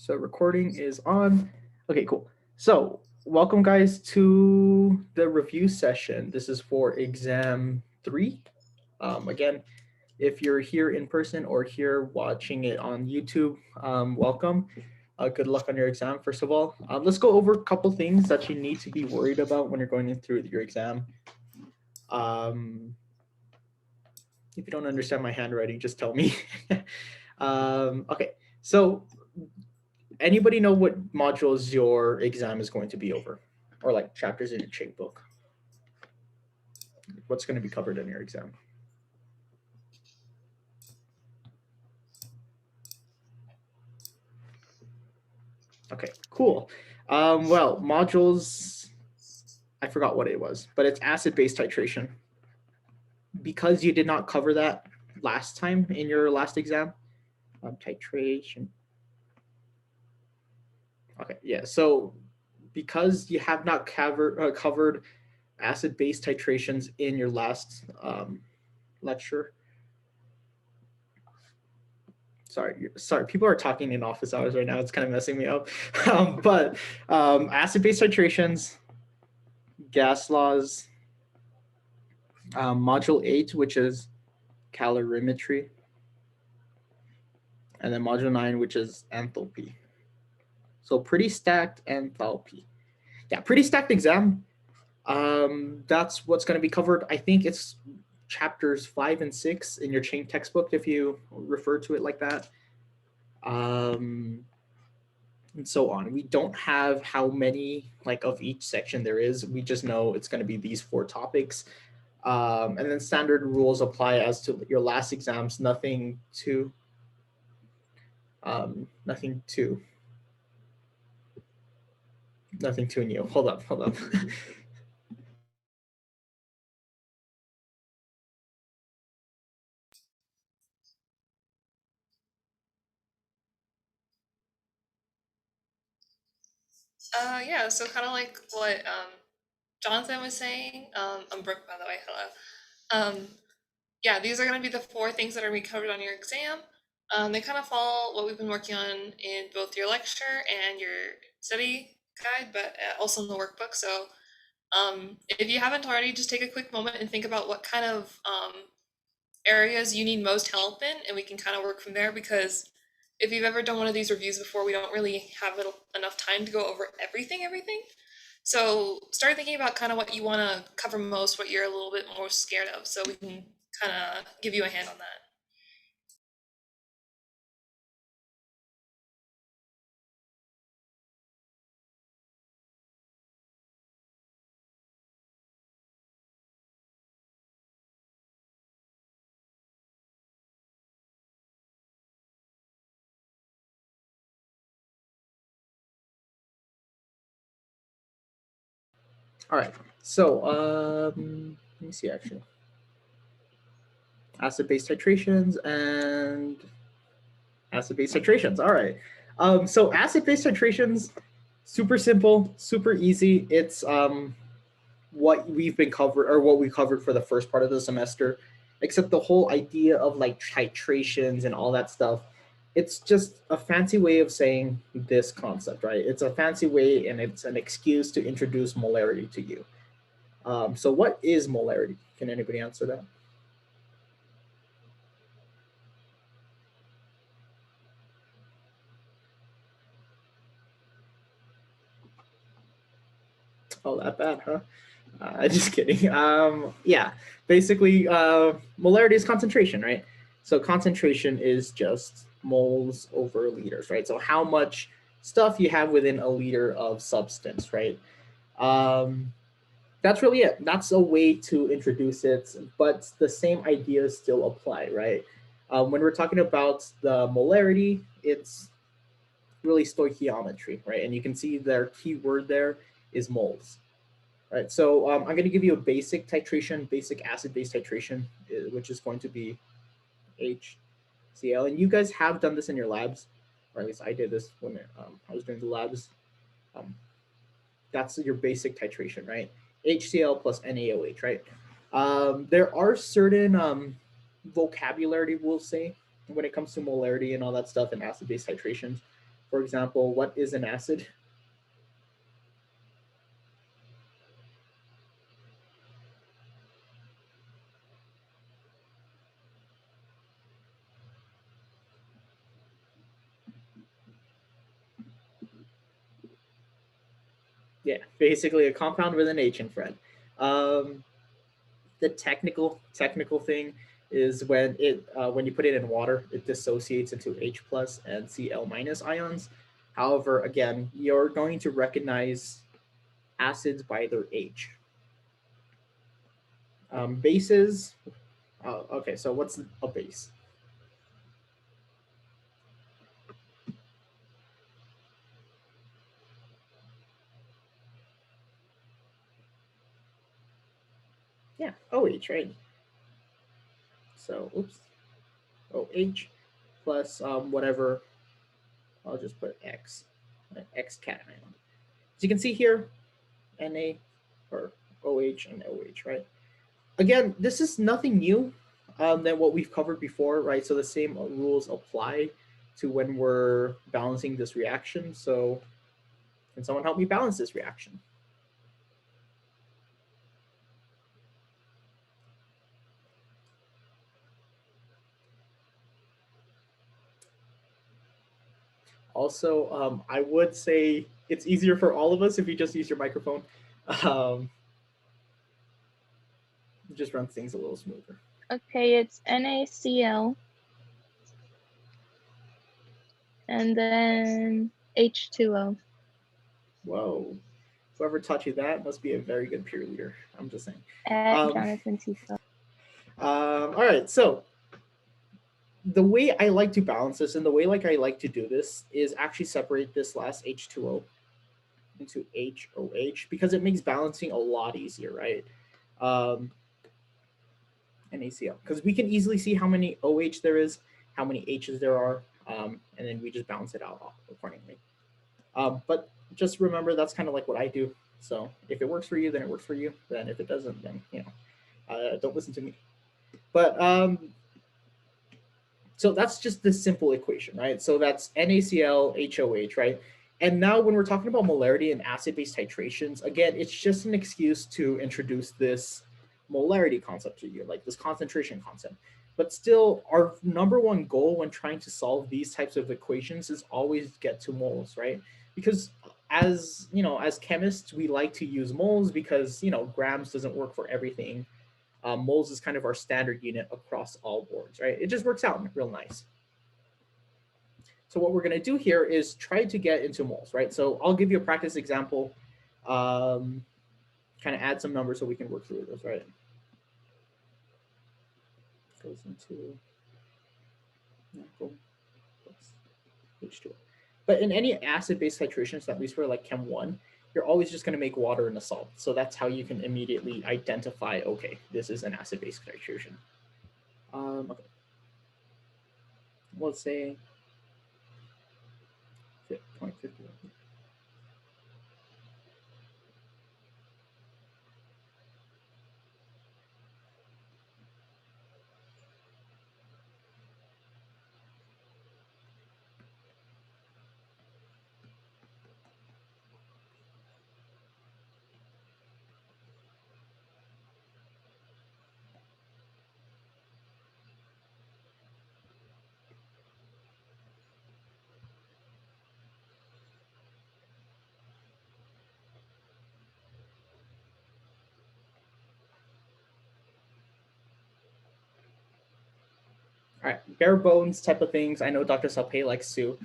So recording is on. Okay, cool. So welcome guys to the review session. This is for exam 3. Again, if you're here in person or here watching it on YouTube, welcome. Good luck on your exam, first of all. Let's go over a couple things that you need to be worried about when you're going through your exam. If you don't understand my handwriting, just tell me. Okay, so anybody know what modules your exam is going to be over, or like chapters in your shape book? What's going to be covered in your exam? Okay, cool. Well, modules, I forgot what it was, but it's acid-base titration. Because you did not cover that last time in your last exam, titration. Okay, yeah. So because you have not covered acid-base titrations in your last lecture. Sorry. People are talking in office hours right now. It's kind of messing me up. But acid-base titrations, gas laws, module 8, which is calorimetry, and then module 9, which is enthalpy. So pretty stacked enthalpy. Yeah, pretty stacked exam. That's what's going to be covered. I think it's chapters 5 and 6 in your chain textbook, if you refer to it like that. And so on. We don't have how many like of each section there is. We just know it's going to be these 4 topics. And then standard rules apply as to your last exams. Nothing too new. Hold up. Yeah, so kind of like what Jonathan was saying. I'm Brooke, by the way. Hello. Yeah, these are going to be the 4 things that are going to be covered on your exam. They kind of follow what we've been working on in both your lecture and your study guide, but also in the workbook. So if you haven't already, just take a quick moment and think about what kind of areas you need most help in, and we can kind of work from there, because if you've ever done one of these reviews before, we don't really have enough time to go over everything. So start thinking about kind of what you want to cover most, what you're a little bit more scared of, so we can kind of give you a hand on that. All right. So let me see actually. Acid-base titrations and acid-base titrations. All right. So acid-base titrations, super simple, super easy. It's what we've been covered, or what we covered for the first part of the semester, except the whole idea of like titrations and all that stuff. It's just a fancy way of saying this concept, right? It's a fancy way, and it's an excuse to introduce molarity to you. So what is molarity? Can anybody answer that? Oh, that bad, huh? Just kidding. Yeah, basically, molarity is concentration, right? So concentration is just moles over liters, right? So how much stuff you have within a liter of substance, right? Um, that's really it. That's a way to introduce it, but the same ideas still apply, right? When we're talking about the molarity, it's really stoichiometry, right? And you can see their key word there is moles. Right, so I'm going to give you a basic titration, basic acid-base titration, which is going to be HCl. And you guys have done this in your labs, or at least I did this when I was doing the labs. That's your basic titration, right? HCl plus NaOH, right? There are certain vocabulary, we'll say, when it comes to molarity and all that stuff and acid-base titrations. For example, what is an acid? Yeah, basically a compound with an H in front. The technical thing is when you put it in water, it dissociates into H plus and Cl minus ions. However, again, you're going to recognize acids by their H. Bases. Okay, so what's a base? Yeah, OH, right? So, oops, OH plus whatever. I'll just put X, X cation. As you can see here, Na or OH and OH, right? Again, this is nothing new than what we've covered before, right? So the same rules apply to when we're balancing this reaction. So can someone help me balance this reaction? Also, I would say it's easier for all of us if you just use your microphone. Um, just runs things a little smoother. Okay, it's NaCl. And then H2O. Whoa. Whoever taught you that must be a very good peer leader. I'm just saying. At Jonathan Tito. All right, so the way I like to balance this and the way I like to do this is actually separate this last H2O into HOH because it makes balancing a lot easier, right? NaCl, because we can easily see how many OH there is, how many H's there are, and then we just balance it out accordingly. But just remember that's kind of like what I do. So if it works for you, then it works for you. Then if it doesn't, then don't listen to me. But so that's just the simple equation, right? So that's NaCl HOH, right? And now when we're talking about molarity and acid-base titrations, again, it's just an excuse to introduce this molarity concept to you, like this concentration concept. But still, our number one goal when trying to solve these types of equations is always get to moles, right? Because as chemists, we like to use moles because grams doesn't work for everything. Moles is kind of our standard unit across all boards, right? It just works out real nice. So what we're going to do here is try to get into moles, right? So I'll give you a practice example, kind of add some numbers so we can work through those, right? Goes into H2O. But in any acid-base titrations, at least for like Chem 1, you're always just going to make water in a salt. So that's how you can immediately identify, okay, this is an acid-base titration. Okay. Let's say 0.50. All right, bare bones type of things. I know Dr. Saupe likes to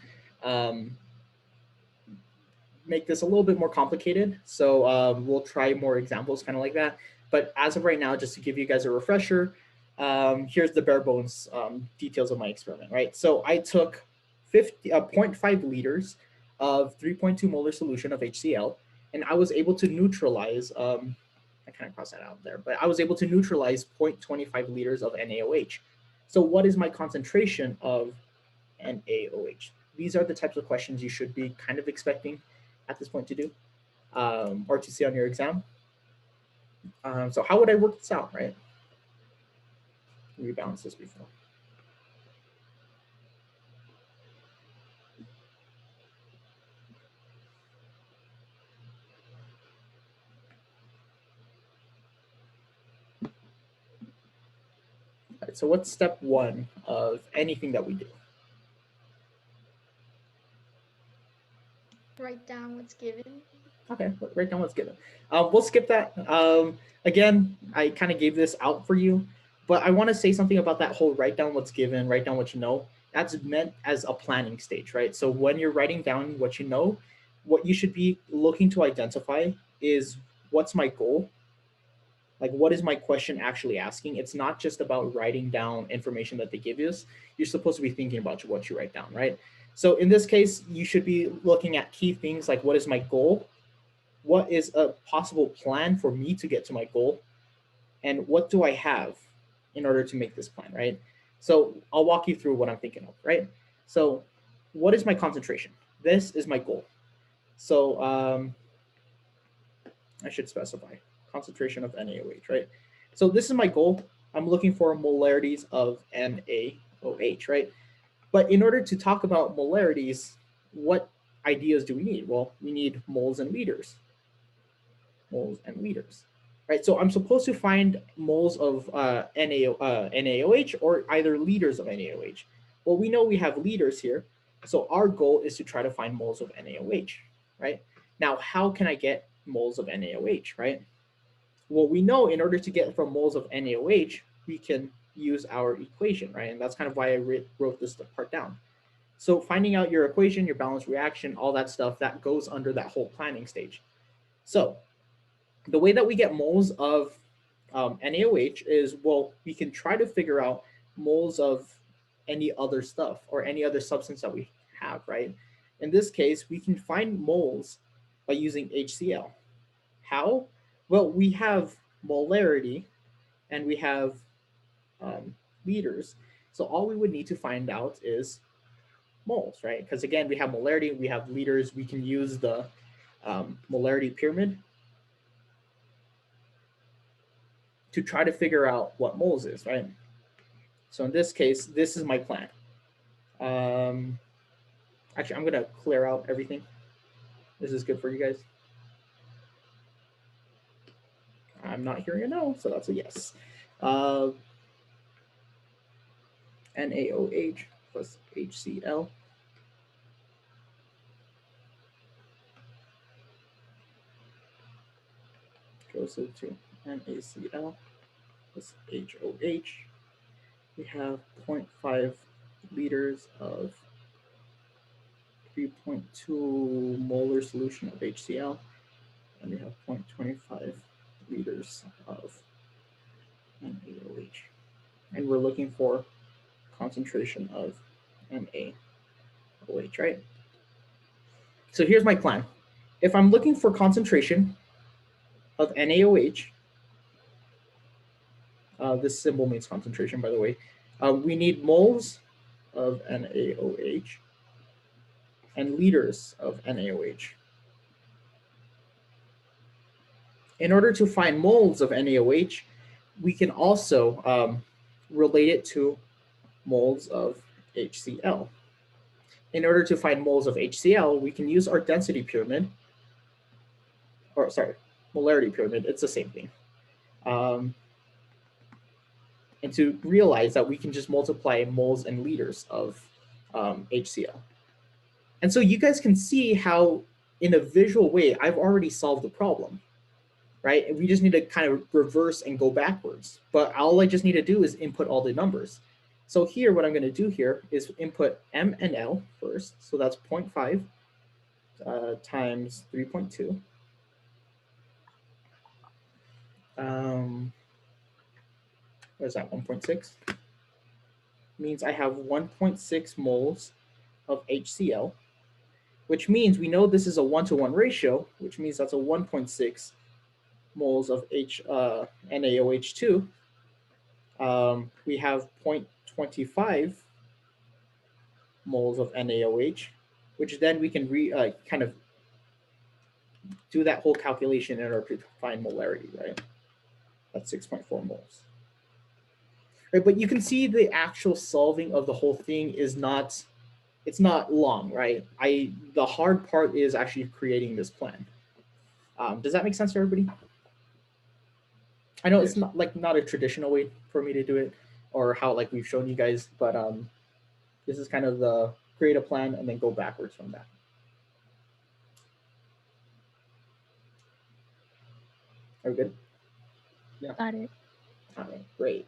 make this a little bit more complicated. So we'll try more examples kind of like that. But as of right now, just to give you guys a refresher, here's the bare bones details of my experiment, right? So I took 0.5 liters of 3.2 molar solution of HCl, and I was able to neutralize, I kind of crossed that out there, but I was able to neutralize 0.25 liters of NaOH. So what is my concentration of NaOH? These are the types of questions you should be kind of expecting at this point to do, or to see on your exam. So how would I work this out, right? Rebalance this before. Right, so what's step one of anything that we do? Write down what's given. Okay, write down what's given. We'll skip that. Again, I kind of gave this out for you, but I want to say something about that whole write down what's given, write down what you know. That's meant as a planning stage, right? So when you're writing down what you know, what you should be looking to identify is what's my goal? Like, what is my question actually asking? It's not just about writing down information that they give you. You're supposed to be thinking about what you write down, right? So in this case, you should be looking at key things like, what is my goal? What is a possible plan for me to get to my goal? And what do I have in order to make this plan, right? So I'll walk you through what I'm thinking of, right? So what is my concentration? This is my goal. So I should specify concentration of NaOH, right? So this is my goal. I'm looking for molarities of NaOH, right? But in order to talk about molarities, what ideas do we need? Well, we need moles and liters. Moles and liters, right? So I'm supposed to find moles of NaOH or either liters of NaOH. Well, we know we have liters here. So our goal is to try to find moles of NaOH, right? Now, how can I get moles of NaOH, right? Well, we know in order to get from moles of NaOH, we can use our equation, right? And that's kind of why I wrote this part down. So finding out your equation, your balanced reaction, all that stuff, that goes under that whole planning stage. So the way that we get moles of NaOH is, well, we can try to figure out moles of any other stuff or any other substance that we have, right? In this case, we can find moles by using HCl. How? Well, we have molarity and we have liters. So all we would need to find out is moles, right? Because again, we have molarity, we have liters. We can use the molarity pyramid to try to figure out what moles is, right? So in this case, this is my plan. Actually, I'm gonna clear out everything. This is good for you guys. I'm not hearing a no, so that's a yes. NaOH plus HCl. Goes to NaCl plus HOH. We have 0.5 liters of 3.2 molar solution of HCl, and we have 0.25 liters of NaOH. And we're looking for concentration of NaOH, right? So here's my plan. If I'm looking for concentration of NaOH, this symbol means concentration, by the way, we need moles of NaOH and liters of NaOH. In order to find moles of NaOH, we can also relate it to moles of HCl. In order to find moles of HCl, we can use our density pyramid, or sorry, molarity pyramid, it's the same thing. And to realize that we can just multiply moles and liters of HCl. And so you guys can see how in a visual way, I've already solved the problem, right? And we just need to kind of reverse and go backwards. But all I just need to do is input all the numbers. So here, what I'm gonna do here is input M and L first. So that's 0.5 times 3.2. What is that, 1.6? Means I have 1.6 moles of HCl, which means we know this is a 1-to-1 ratio, which means that's a 1.6 moles of NaOH2. We have 0.25 moles of NaOH, which then we can kind of do that whole calculation in order to find molarity, right? That's 6.4 moles. Right, but you can see the actual solving of the whole thing is not, it's not long, right? The hard part is actually creating this plan. Does that make sense to everybody? I know it's not a traditional way for me to do it. or how like we've shown you guys, but this is kind of the create a plan and then go backwards from that. Are we good? Yeah. Got it. All right, great.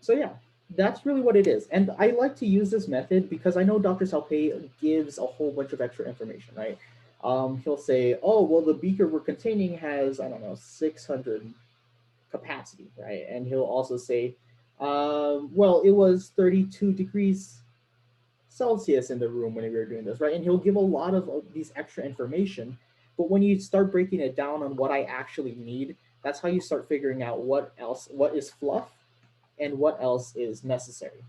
So yeah, that's really what it is. And I like to use this method because I know Dr. Saupe gives a whole bunch of extra information, right? He'll say, oh, well, the beaker we're containing has, I don't know, 600 capacity, right? And he'll also say, well, it was 32 degrees Celsius in the room when we were doing this, right? And he'll give a lot of these extra information. But when you start breaking it down on what I actually need, that's how you start figuring out what is fluff and what else is necessary.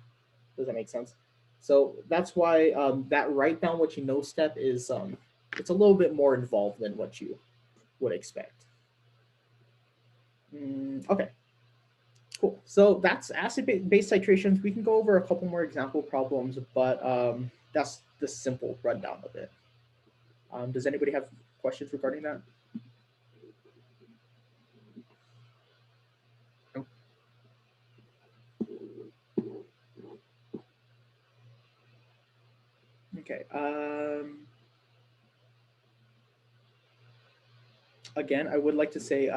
Does that make sense? So that's why that write down what you know step is it's a little bit more involved than what you would expect. Okay, cool. So that's acid-based titrations. We can go over a couple more example problems, but that's the simple rundown of it. Does anybody have questions regarding that? No? Okay. Again, I would like to say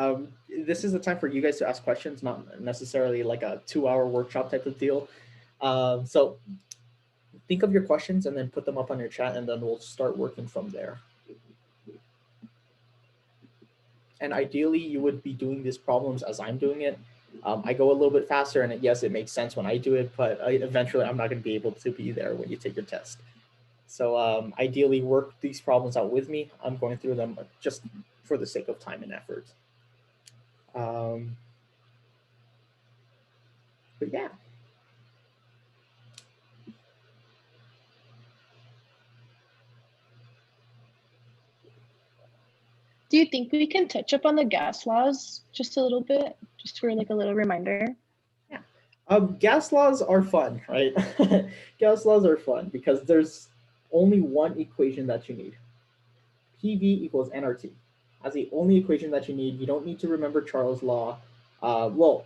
this is the time for you guys to ask questions, not necessarily like a 2-hour workshop type of deal. So think of your questions and then put them up on your chat, and then we'll start working from there. And ideally, you would be doing these problems as I'm doing it. I go a little bit faster, and yes, it makes sense when I do it, but eventually I'm not going to be able to be there when you take your test. So ideally, work these problems out with me. I'm going through them just for the sake of time and effort. But yeah. Do you think we can touch up on the gas laws just a little bit, just for like a little reminder? Yeah. Gas laws are fun, right? Gas laws are fun because there's only one equation that you need. PV equals nRT. That's the only equation that you need. You don't need to remember Charles' law. Well,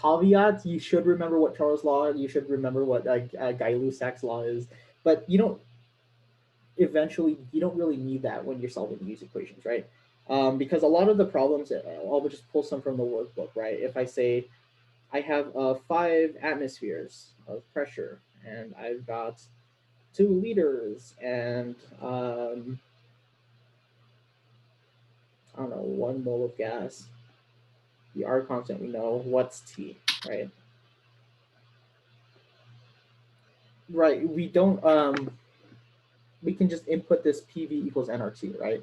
caveat, you should remember what Charles' law, you should remember what Gay-Lussac's law is, but you don't really need that when you're solving these equations, right? Because a lot of the problems, I'll just pull some from the workbook, right? If I say I have 5 atmospheres of pressure and I've got 2 liters and I don't know, 1 mole of gas, the R constant we know, what's T, right? Right, we don't, we can just input this PV equals nRT, right?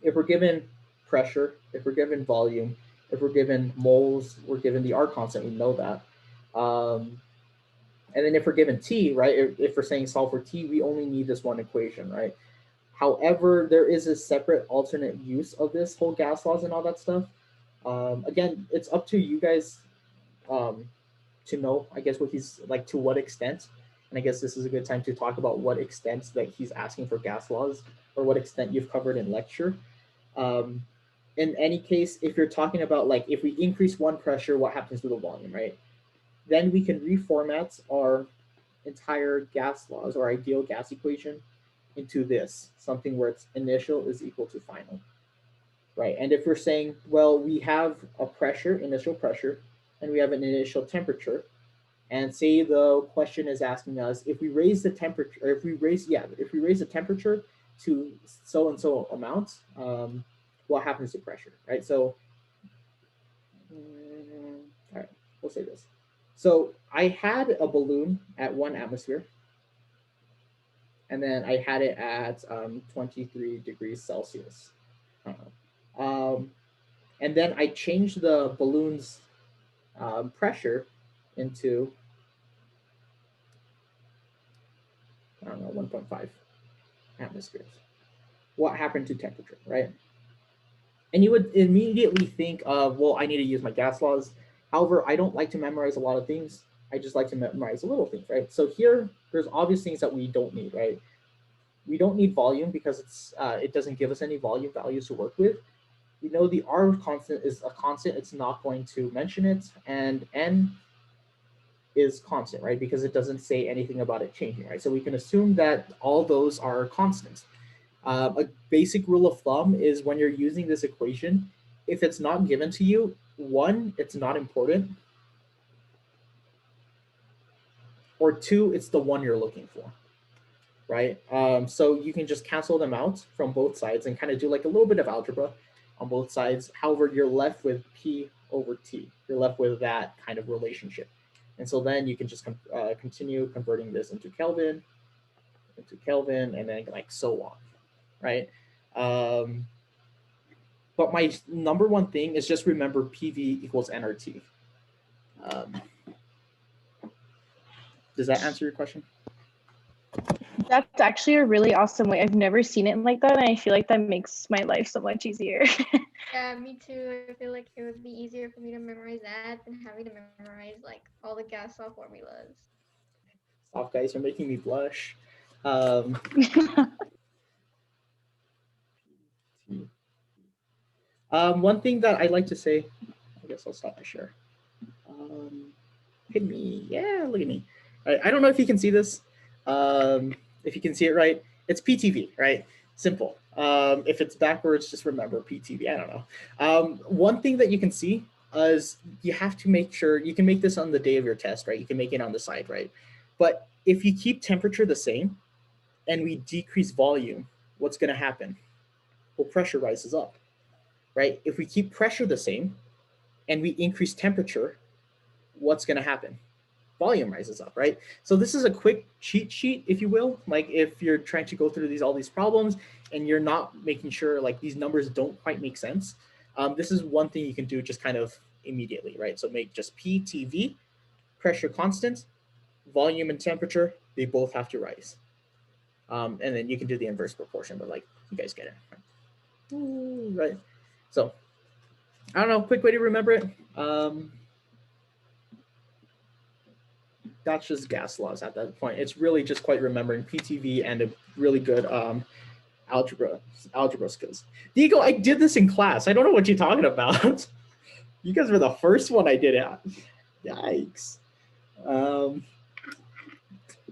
If we're given pressure, if we're given volume, if we're given moles, we're given the R constant, we know that. And then if we're given T, right, if we're saying solve for T, we only need this one equation, right? However, there is a separate alternate use of this whole gas laws and all that stuff. Again, it's up to you guys to know, I guess, what he's like, to what extent. And I guess this is a good time to talk about what extent that he's asking for gas laws, or what extent you've covered in lecture. In any case, if you're talking about like, if we increase one pressure, what happens to the volume, right? Then we can reformat our entire gas laws or ideal gas equation into this, something where its initial is equal to final, right? And if we're saying, well, we have a pressure, initial pressure, and we have an initial temperature, and say the question is asking us if we raise the temperature, or if we raise the temperature to so and so amount, what happens to pressure, right? So, all right, we'll say this. So I had a balloon at 1 atmosphere, and then I had it at 23 degrees Celsius. And then I changed the balloon's pressure into, I don't know, 1.5 atmospheres. What happened to temperature, right? And you would immediately think of, well, I need to use my gas laws. However, I don't like to memorize a lot of things. I just like to memorize a little things, right? So here, there's obvious things that we don't need, right? We don't need volume because it doesn't give us any volume values to work with. we know the R constant is a constant, it's not going to mention it, and N is constant, right? Because it doesn't say anything about it changing, right? So we can assume that all those are constants. A basic rule of thumb is when you're using this equation, if it's not given to you, one, it's not important, or two, it's the one you're looking for, right? So you can just cancel them out from both sides and kind of do like a little bit of algebra on both sides. However, you're left with P over T. You're left with that kind of relationship. And so then you can just continue converting this into Kelvin, and then like so on, right? But my number one thing is just remember PV equals nRT. Does that answer your question? That's actually a really awesome way. I've never seen it like that, and I feel like that makes my life so much easier. Yeah, me too. I feel like it would be easier for me to memorize that than having to memorize like all the gas law formulas. Stop, guys, you're making me blush. One thing that I'd like to say, I guess I'll stop my share. Hit me, yeah, look at me. I don't know if you can see this. If you can see it right, it's PTV, right? Simple. If it's backwards, just remember PTV. I don't know. One thing that you can see is you have to make sure you can make this on the day of your test, right? You can make it on the side, right? But if you keep temperature the same and we decrease volume, what's going to happen? Well, pressure rises up, right? If we keep pressure the same and we increase temperature, what's going to happen? Volume rises up, right? So this is a quick cheat sheet, if you will. Like if you're trying to go through all these problems and you're not making sure like these numbers don't quite make sense, this is one thing you can do just kind of immediately, right? So make just PTV, pressure constant, volume and temperature, they both have to rise. And then you can do the inverse proportion, but like you guys get it, right? So I don't know, quick way to remember it. That's just gas laws at that point. It's really just quite remembering PTV and a really good algebra skills. Diego, I did this in class. I don't know what you're talking about. You guys were the first one I did it. Yikes. All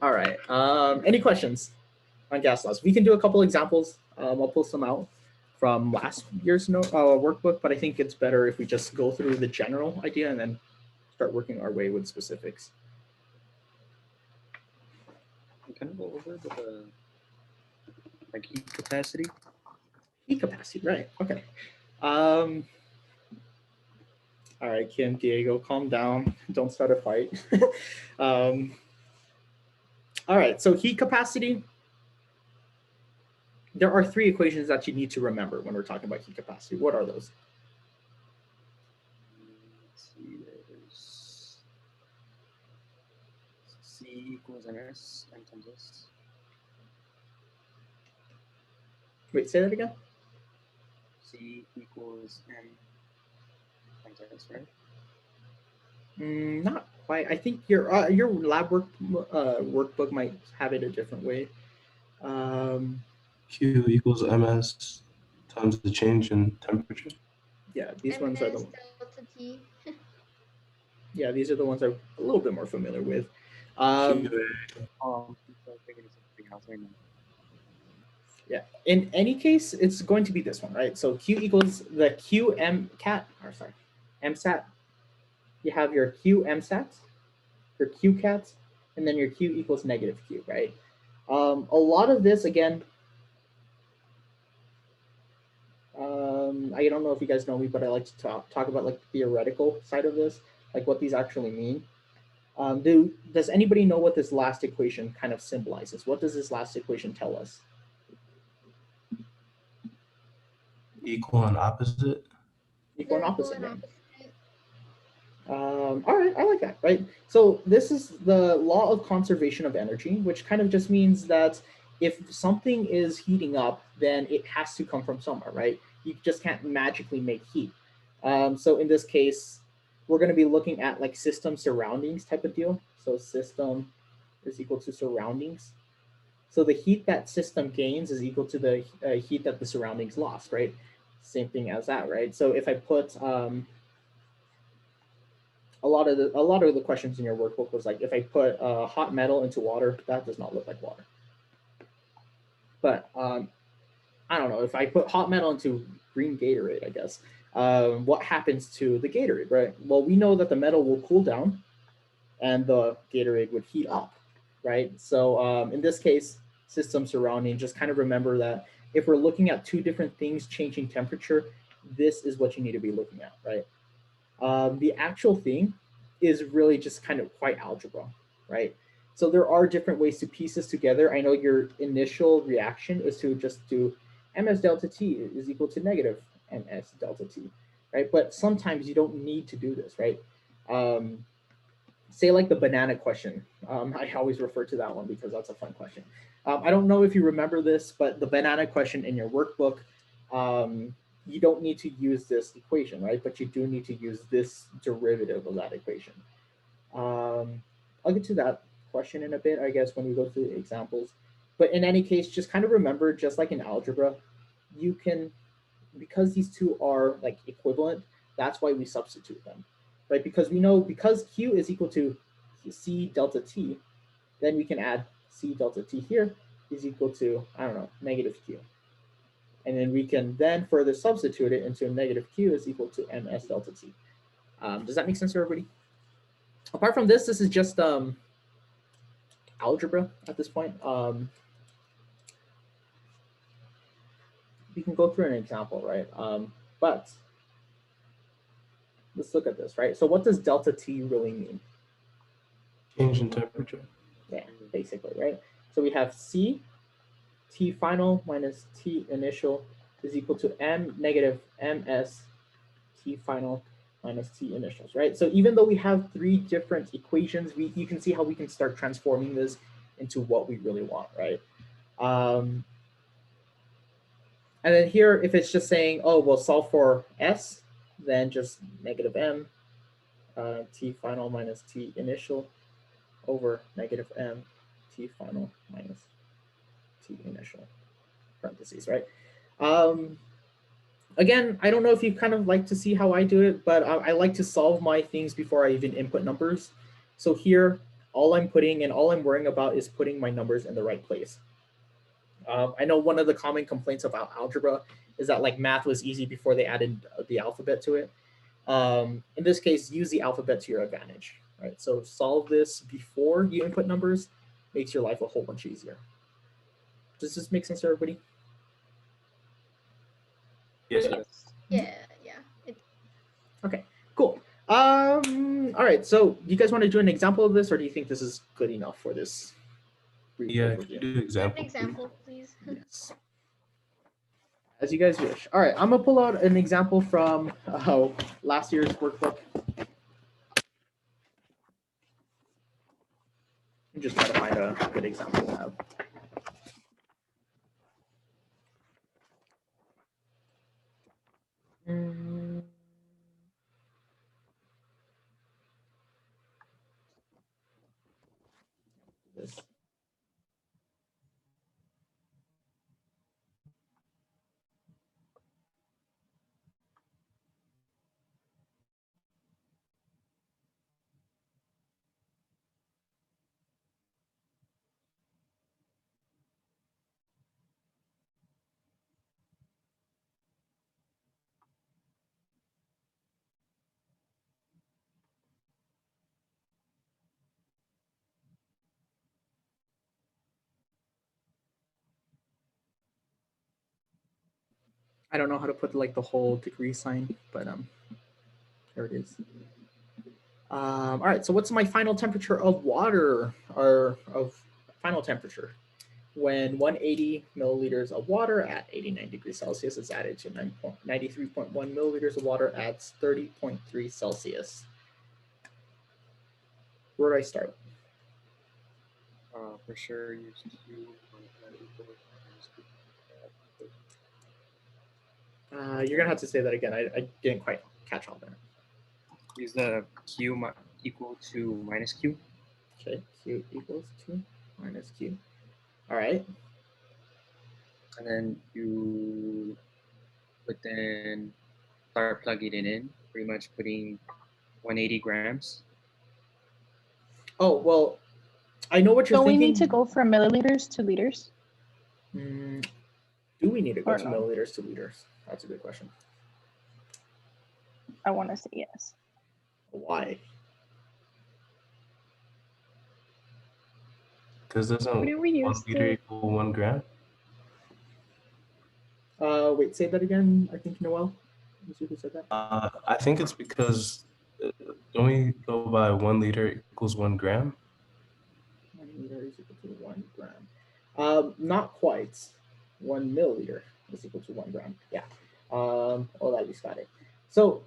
right. Any questions on gas laws? We can do a couple examples. I'll pull some out from last year's workbook, but I think it's better if we just go through the general idea and then start working our way with specifics. Can I go over the like heat capacity? Heat capacity, right? Okay. All right, Kim, Diego, calm down. Don't start a fight. All right, so heat capacity. There are three equations that you need to remember when we're talking about heat capacity. What are those? Let's see, there's C equals MS, N times S. Wait, say that again. C equals N times S, right? Not quite. I think your lab workbook might have it a different way. Q equals MS times the change in temperature. Yeah, these ones are the MS delta T. yeah, these are the ones I'm a little bit more familiar with. I'm thinking of something else right now. Yeah, in any case, it's going to be this one, right? So Q equals the QM cat, or sorry, MSAT. You have your Q MSAT, your Q cat, and then your Q equals negative Q, right? A lot of this, again, I don't know if you guys know me, but I like to talk about like the theoretical side of this, like what these actually mean. Does anybody know what this last equation kind of symbolizes? What does this last equation tell us? Equal and opposite. Equal and They're opposite, and right? opposite. All right, I like that, right? So this is the law of conservation of energy, which kind of just means that if something is heating up, then it has to come from somewhere, right? You just can't magically make heat. So in this case, we're going to be looking at like system surroundings type of deal. So system is equal to surroundings. So the heat that system gains is equal to the heat that the surroundings lost, right? same thing as that, right? So if I put a lot of the questions in your workbook was like, if I put hot metal into water, that does not look like water. But I don't know, if I put hot metal into green Gatorade, I guess, what happens to the Gatorade, right? Well, we know that the metal will cool down and the Gatorade would heat up, right? So in this case, system surrounding, just kind of remember that if we're looking at two different things changing temperature, this is what you need to be looking at, right? The actual thing is really just kind of quite algebra, right? So there are different ways to piece this together. I know your initial reaction is to just do ms delta t is equal to negative ms delta t, right? But sometimes you don't need to do this, right? Say like the banana question. I always refer to that one because that's a fun question. I don't know if you remember this, but the banana question in your workbook, you don't need to use this equation, right? But you do need to use this derivative of that equation. I'll get to that question in a bit, I guess, when we go through the examples. But in any case, just kind of remember, just like in algebra, you can, because these two are like equivalent, that's why we substitute them, right? Because we know, because Q is equal to C delta T, then we can add C delta T here is equal to, I don't know, negative Q. And then we can then further substitute it into negative Q is equal to ms delta T. Does that make sense to everybody? Apart from this, this is just algebra at this point. We can go through an example, right? But let's look at this, right? So what does delta T really mean? Change in temperature. Yeah, basically, right? So we have C, T final minus T initial is equal to M negative MS T final minus T initials, right? So even though we have three different equations, you can see how we can start transforming this into what we really want, right? And then here, if it's just saying, oh, we'll solve for S, then just negative M T final minus T initial over negative M T final minus T initial, parentheses, right? Again, I don't know if you kind of like to see how I do it, but I like to solve my things before I even input numbers. So here, all I'm putting and all I'm worrying about is putting my numbers in the right place. I know one of the common complaints about algebra is that like math was easy before they added the alphabet to it. In this case, use the alphabet to your advantage, right? So solve this before you input numbers, makes your life a whole bunch easier. Does this make sense to everybody? Yes. Yeah. Okay, cool. All right, so do you guys want to do an example of this, or do you think this is good enough for this brief Yeah, overview? do An example. example, please. Yes. As you guys wish. All right, I'm gonna pull out an example from last year's workbook. And just try to find a good example to have. This. I don't know how to put like the whole degree sign, but there it is. All right, so what's my final temperature of water, or of final temperature? When 180 milliliters of water at 89 degrees Celsius is added to 93.1 milliliters of water at 30.3 Celsius. Where do I start? For sure, use Q. You're gonna have to say that again. I didn't quite catch all that. Use the Q equal to minus Q. Okay, Q equals to minus Q. All right. And then you but then start plugging it in, pretty much putting 180 grams. Oh, well, I know what you're Don't we thinking. need to go from milliliters to liters? Do we need to go Or to no? milliliters to liters? That's a good question. I want to say yes. Why? Because doesn't Wouldn't we 1 use liter the equal 1 gram? Wait, say that again. I think Noel. Is who said that? I think it's because don't we go by 1 liter equals 1 gram? 1 liter is equal to 1 gram. Not quite. 1 milliliter is equal to 1 gram. Yeah. Oh, at least got it. So,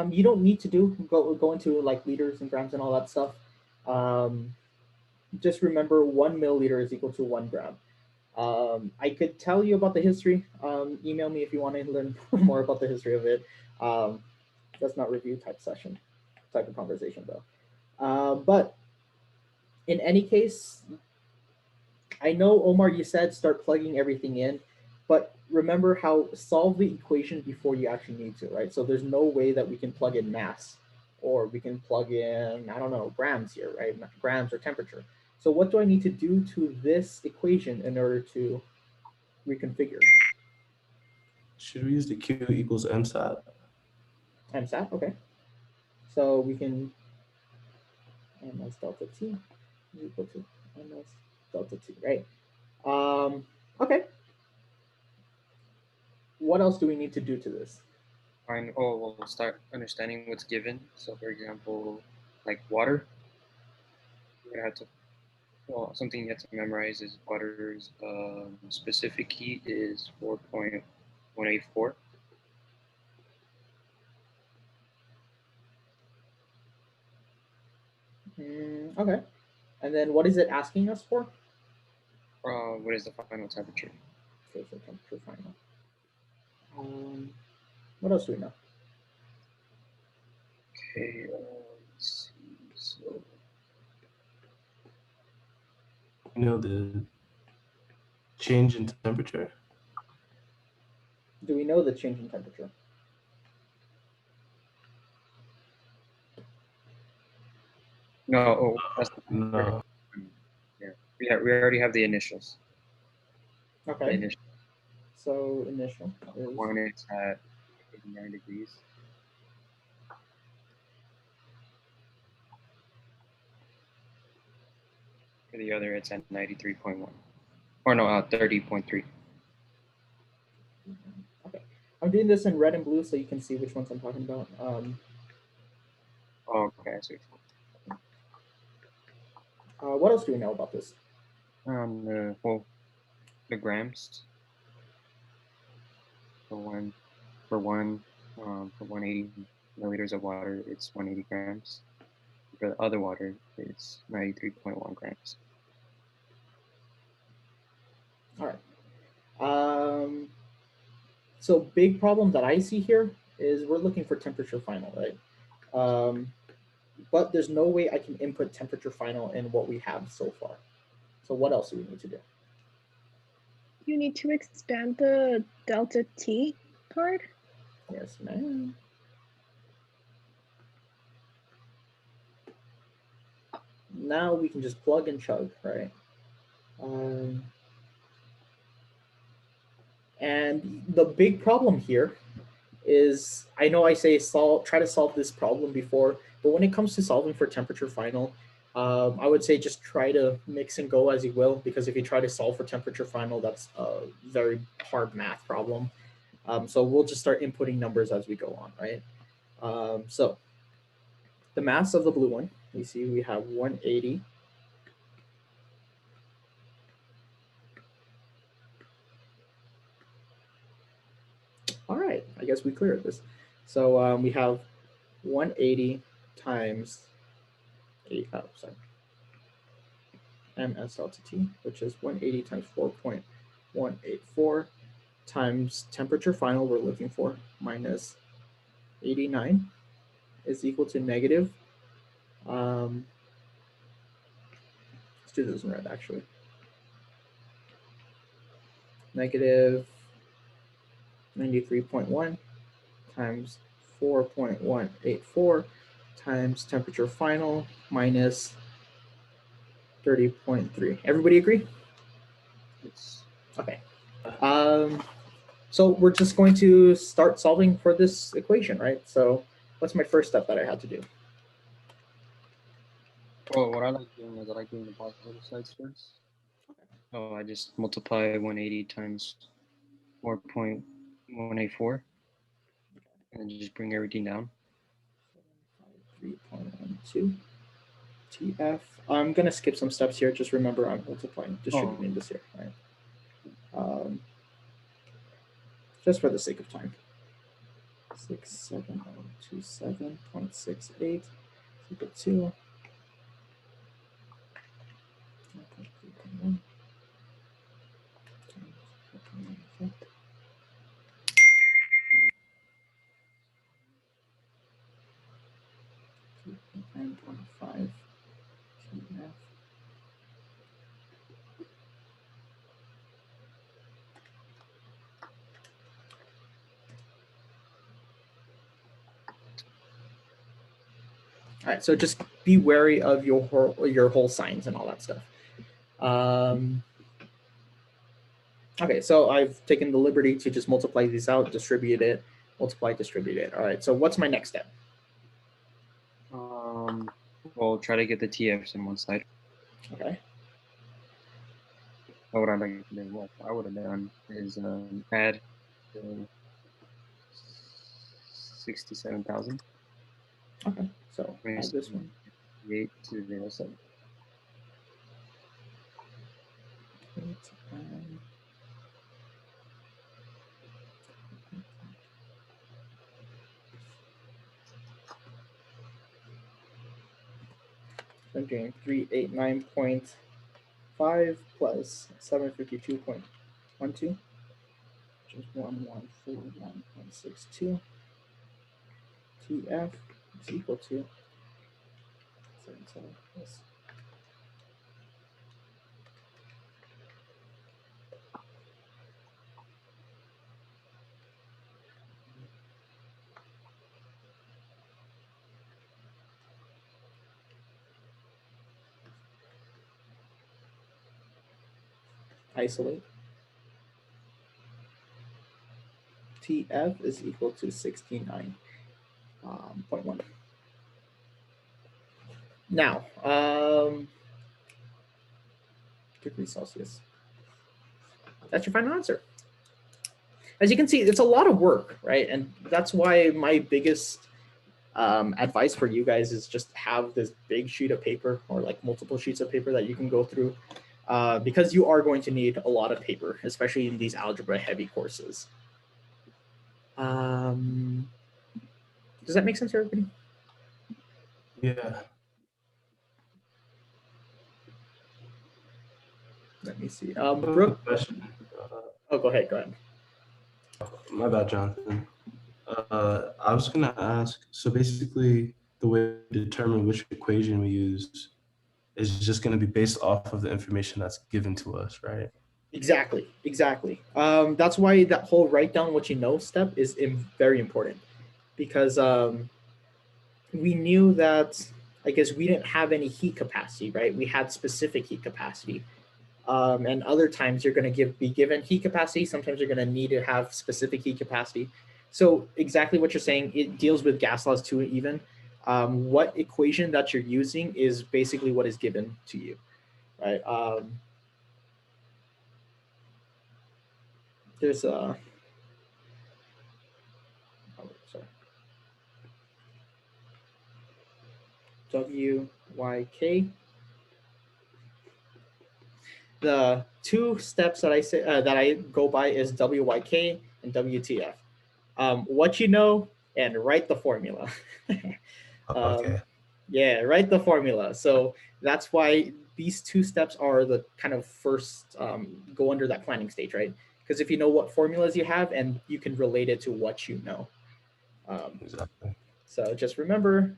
you don't need to go into like liters and grams and all that stuff. Just remember 1 milliliter is equal to 1 gram. I could tell you about the history. Email me if you want to learn more about the history of it. That's not review type of conversation though. But in any case, I know, Omar, you said start plugging everything in, but remember how solve the equation before you actually need to, right? So there's no way that we can plug in mass, or we can plug in, I don't know, grams here, right? Grams or temperature. So what do I need to do to this equation in order to reconfigure? Should we use the Q equals MSAT? MSAT, okay. So we can ms delta t is equal to ms delta t, right? Okay. What else do we need to do to this? We'll start understanding what's given. So, for example, like water, you have to. Well, something you have to memorize is water's specific heat is 4.184. Okay. And then what is it asking us for? What is the final temperature? Okay, so temperature final. What else do we know? Okay, let's see. So, You know, the change in temperature? Do we know the change in temperature? no, that's No. yeah. We already have the initials. Okay. The initial So initial is one is at 89 degrees. For the other, it's at 93.1. Or no, 30.3. okay. I'm doing this in red and blue so you can see which ones I'm talking about. Okay, I see. What else do we know about this? The grams. For 180 milliliters of water, it's 180 grams. For the other water, it's 93.1 grams. All right. So big problem that I see here is we're looking for temperature final, right? But there's no way I can input temperature final in what we have so far. So what else do we need to do? You need to expand the delta T part. Yes, ma'am. Now we can just plug and chug, right? And the big problem here is, I know I say try to solve this problem before, but when it comes to solving for temperature final, I would say just try to mix and go as you will, because if you try to solve for temperature final, that's a very hard math problem. So we'll just start inputting numbers as we go on, right? So the mass of the blue one, you see we have 180. All right, I guess we cleared this. So we have 180 times ms delta t, which is 180 times 4.184 times temperature final we're looking for minus 89 is equal to negative. Let's do this in red actually. 93.1 times 4.184 times temperature final minus 30.3. Everybody agree? It's Okay. So we're just going to start solving for this equation, right? So what's my first step that I had to do? well, what I like doing is I like doing the positive sides first. Oh, I just multiply 180 times 4.184 and then just bring everything down. 3.12 TF. I'm gonna skip some steps here. Just remember I'm multiplying, distributing this here, right? Just for the sake of time. 67027.68 equal to 9.5 TF. All right, so just be wary of your whole signs and all that stuff. Okay, so I've taken the liberty to just multiply these out, distribute it, multiply, distribute it. All right, so what's my next step? Well, try to get the TFs in one side. Okay. What I like to do, what I would have done is add 67,000. Okay, so add this one. 8 to 07. I'm doing 389.5 plus 752.12, which is 1141.62. TF is equal to 77 plus isolate. TF is equal to 69.1. Now, degrees Celsius. That's your final answer. As you can see, it's a lot of work, right? And that's why my biggest advice for you guys is just have this big sheet of paper or like multiple sheets of paper that you can go through because you are going to need a lot of paper, especially in these algebra heavy courses. Does that make sense to everybody? Yeah. Let me see. Brooke, Question. oh, go ahead. My bad, Jonathan. I was gonna ask, so basically the way to determine which equation we use is just gonna be based off of the information that's given to us, right? Exactly. That's why that whole write down what you know step is very important because we knew that, I guess we didn't have any heat capacity, right? We had specific heat capacity. And other times you're going to be given heat capacity. Sometimes you're going to need to have specific heat capacity. So exactly what you're saying, it deals with gas laws too even. What equation that you're using is basically what is given to you, right? There's a, WYK. The two steps that I say that I go by is WYK and WTF. What you know and write the formula. Okay. Yeah, write the formula. So that's why these two steps are the kind of first go under that planning stage, right? Because if you know what formulas you have and you can relate it to what you know. Exactly. So just remember,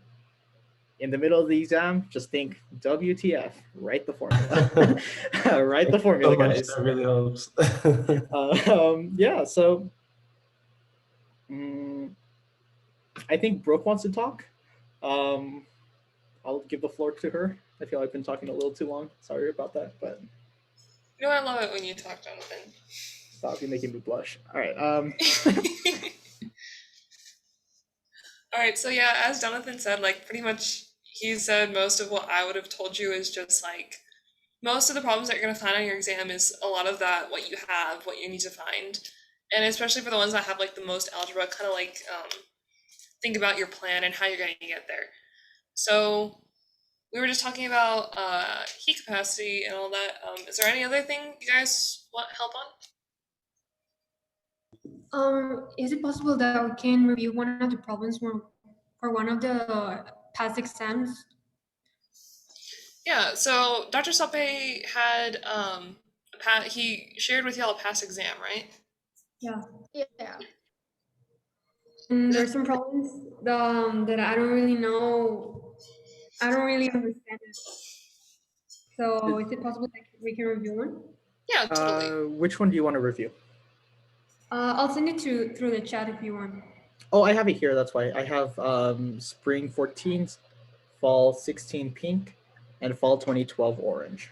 in the middle of the exam, just think WTF, write the formula. Write the formula, guys. That really helps. Yeah, so I think Brooke wants to talk. I'll give the floor to her. I feel I've been talking a little too long. Sorry about that, but No, I love it when you talk, Jonathan. stop, you're making me blush. All right. All right, so yeah, as Jonathan said, like pretty much he said most of what I would have told you is just like most of the problems that you're going to find on your exam is a lot of that, what you have, what you need to find. And especially for the ones that have like the most algebra, kind of like think about your plan and how you're going to get there. So we were just talking about heat capacity and all that. Is there any other thing you guys want help on? Is it possible that we can review one of the problems for one of the past exams? Yeah, so Dr. Saupe had he shared with y'all a past exam, right? Yeah. Yeah. And there's some problems that I don't really know. I don't really understand it. So is it possible that we can review one? Yeah, totally. Which one do you want to review? I'll send it through the chat if you want. Oh, I have it here. That's why I have spring 14, fall 16 pink, and fall 2012 orange.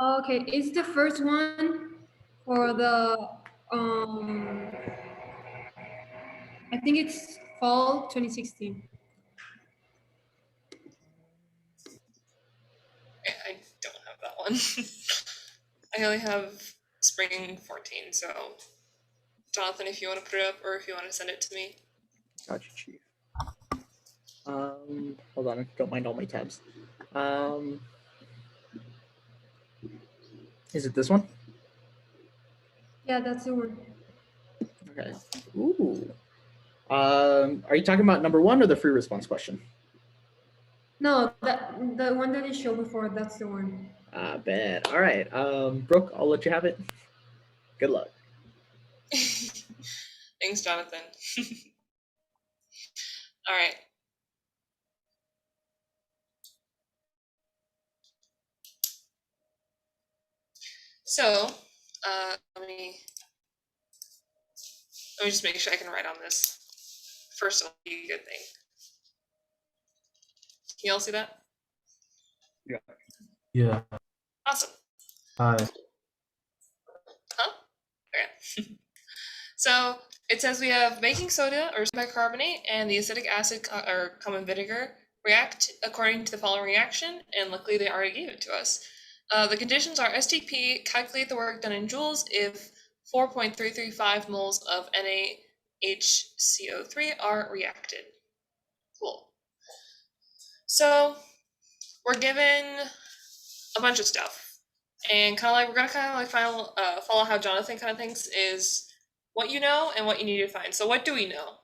Okay, it's the first one for the I think it's fall 2016. I don't have that one. I only have spring 14, so Jonathan, if you want to put it up or if you want to send it to me. Gotcha, Chief. Hold on, don't mind all my tabs. Is it this one? Yeah, that's the one. Okay. Ooh. Are you talking about number one or the free response question? No, the one that you showed before, that's the one. Bet. All right. Brooke, I'll let you have it. Good luck. Thanks, Jonathan. All right. So, let me just make sure I can write on this. First, it'll be a good thing. Can you all see that? Yeah. Awesome. Hi. Huh? Okay. So it says we have baking soda or bicarbonate and the acetic acid or common vinegar react according to the following reaction, and luckily they already gave it to us. The conditions are STP, calculate the work done in joules if 4.335 moles of NaHCO3 are reacted. Cool. So we're given a bunch of stuff, and we're gonna follow how Jonathan kind of thinks is what you know and what you need to find. So what do we know?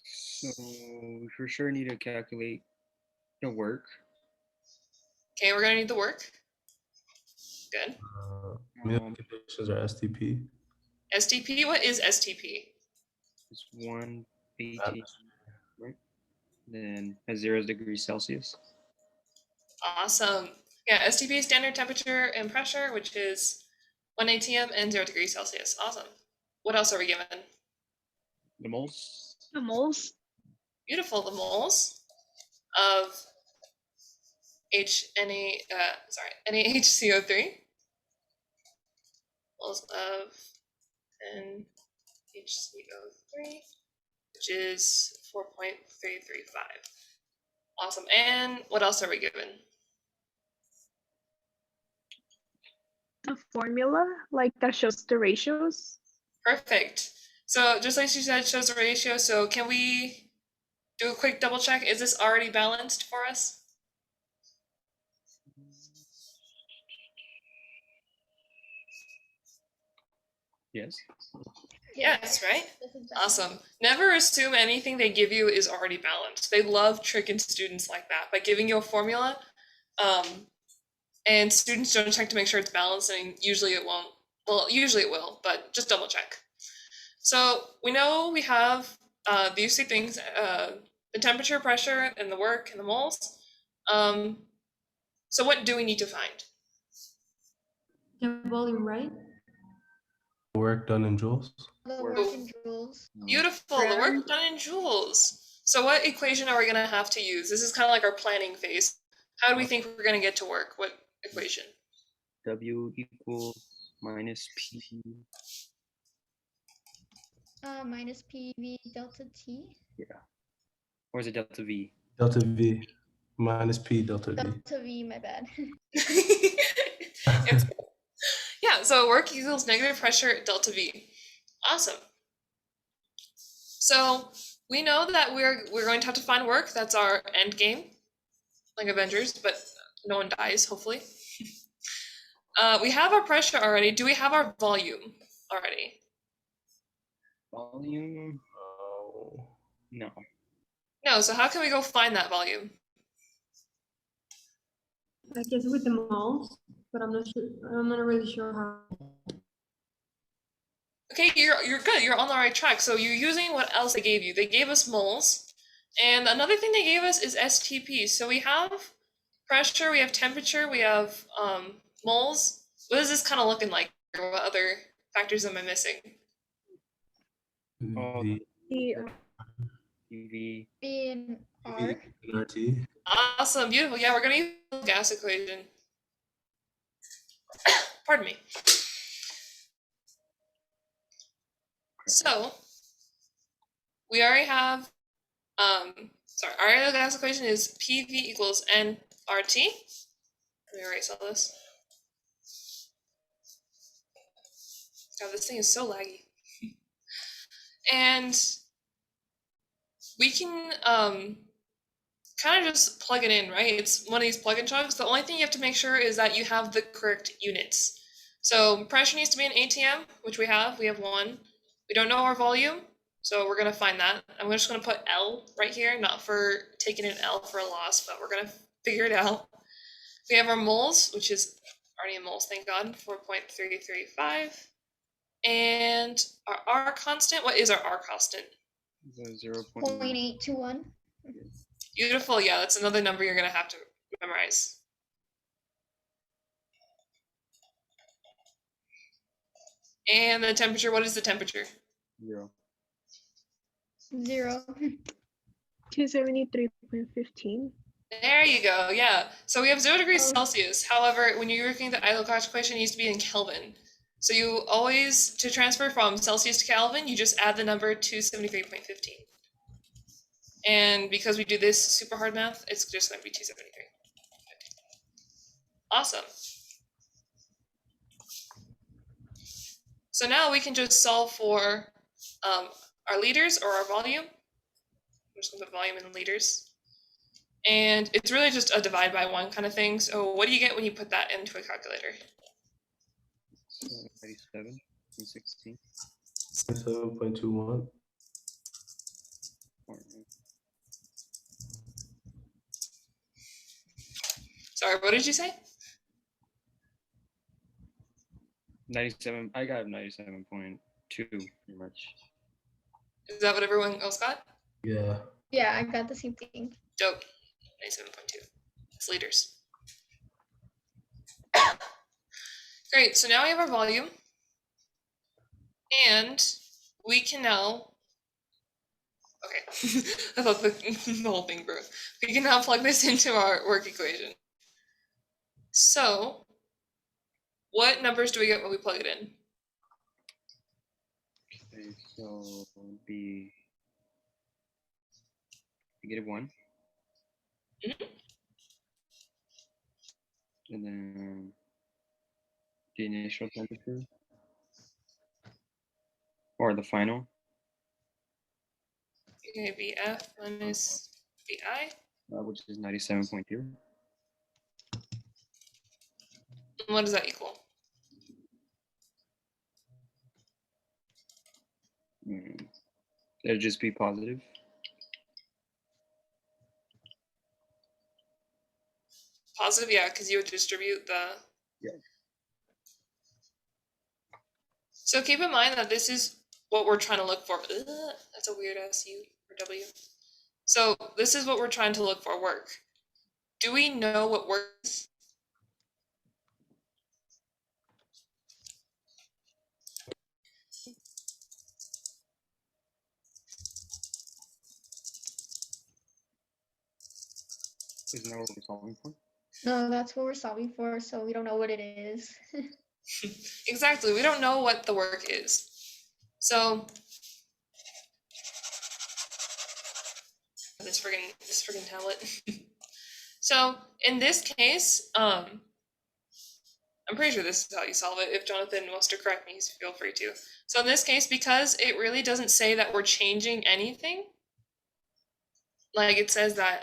So we for sure need to calculate the work. Okay, we're gonna need the work. Good. Conditions are STP. STP, what is STP? It's 180, right? Then has 0 degrees Celsius. Awesome. Yeah, STP is standard temperature and pressure, which is 1 atm and 0 degrees Celsius. Awesome. What else are we given? The moles. The moles. Beautiful. The moles of NaHCO3. Moles of NaHCO3, which is 4.335. Awesome. And what else are we given? The formula, like that shows the ratios. Perfect. So just like she said, it shows the ratio. So can we do a quick double check? Is this already balanced for us? Yes. Yes, right? This is Awesome. Never assume anything they give you is already balanced. They love tricking students like that by giving you a formula. And students don't check to make sure it's balanced, and usually it won't. Well, usually it will, but just double check. So we know we have these two things, the temperature, pressure, and the work, and the moles. So what do we need to find? The volume, right? work done in joules. The Work. work in joules. Beautiful, the work done in joules. So what equation are we gonna have to use? This is kind of like our planning phase. How do we think we're gonna get to work? What equation? W equals minus P. Minus PV delta T. Or is it delta V? Delta V minus P delta V. Delta V, my bad. It's- yeah, so work equals negative pressure delta V. Awesome. So we know that we're going to have to find work. That's our end game, like Avengers, but no one dies, hopefully. We have our pressure already. Do we have our volume already? Volume? Oh. No. No, so how can we go find that volume? I guess with the moles, but I'm not sure. I'm not really sure how. Okay, you're good. You're on the right track. So you're using what else they gave you. They gave us moles. And another thing they gave us is STP. So we have pressure, we have temperature, we have moles. What is this kind of looking like? What other factors am I missing? Oh, V PV. B and R. and RT. Awesome, beautiful. Yeah, we're gonna use the gas equation. Pardon me. So we already have our ideal gas equation is PV equals nRT. Let me erase all this. God, this thing is so laggy. And we can kind of just plug it in, right? It's one of these plug-in chugs. The only thing you have to make sure is that you have the correct units. So pressure needs to be an ATM, which we have. We have one. We don't know our volume, so we're gonna find that. I'm just gonna put L right here, not for taking an L for a loss, but we're gonna figure it out. We have our moles, which is already in moles, thank God, 4.335. And our R constant, what is our R constant? 0.8. 0.821. Beautiful, yeah, that's another number you're gonna have to memorize. And the temperature, what is the temperature? 0. 0. 273.15. There you go, yeah. So we have 0 degrees Oh. Celsius. However, when you're working the ideal gas equation, it needs to be in Kelvin. So you always, to transfer from Celsius to Kelvin, you just add the number 273.15. And because we do this super hard math, it's just going to be 273. Awesome. So now we can just solve for our liters or our volume. I'm just going to put volume in liters. And it's really just a divide by 1 kind of thing. So what do you get when you put that into a calculator? 97 and 16. 7.21. Sorry, what did you say? 97. I got 97.2 pretty much. Is that what everyone else got? Yeah. Yeah, I got the same thing. Dope. 97.2. It's liters. Great, so now we have our volume. And we can now, okay, I thought the whole thing broke. We can now plug this into our work equation. So, what numbers do we get when we plug it in? Okay, so it would be -1. Mhm. And then the initial temperature. Or the final. Okay, BF minus BI. Which is 97.2. And what does that equal? It'd just be positive. Positive, yeah, because you would distribute the... Yeah. So keep in mind that this is what we're trying to look for. Ugh, that's a weird ass U or W. So this is what we're trying to look for, work. Do we know what work is? Isn't that what we're solving for? No, that's what we're solving for, so we don't know what it is. Exactly. We don't know what the work is. So this friggin' tablet. So in this case, I'm pretty sure this is how you solve it. If Jonathan wants to correct me, feel free to. So in this case, because it really doesn't say that we're changing anything, like it says that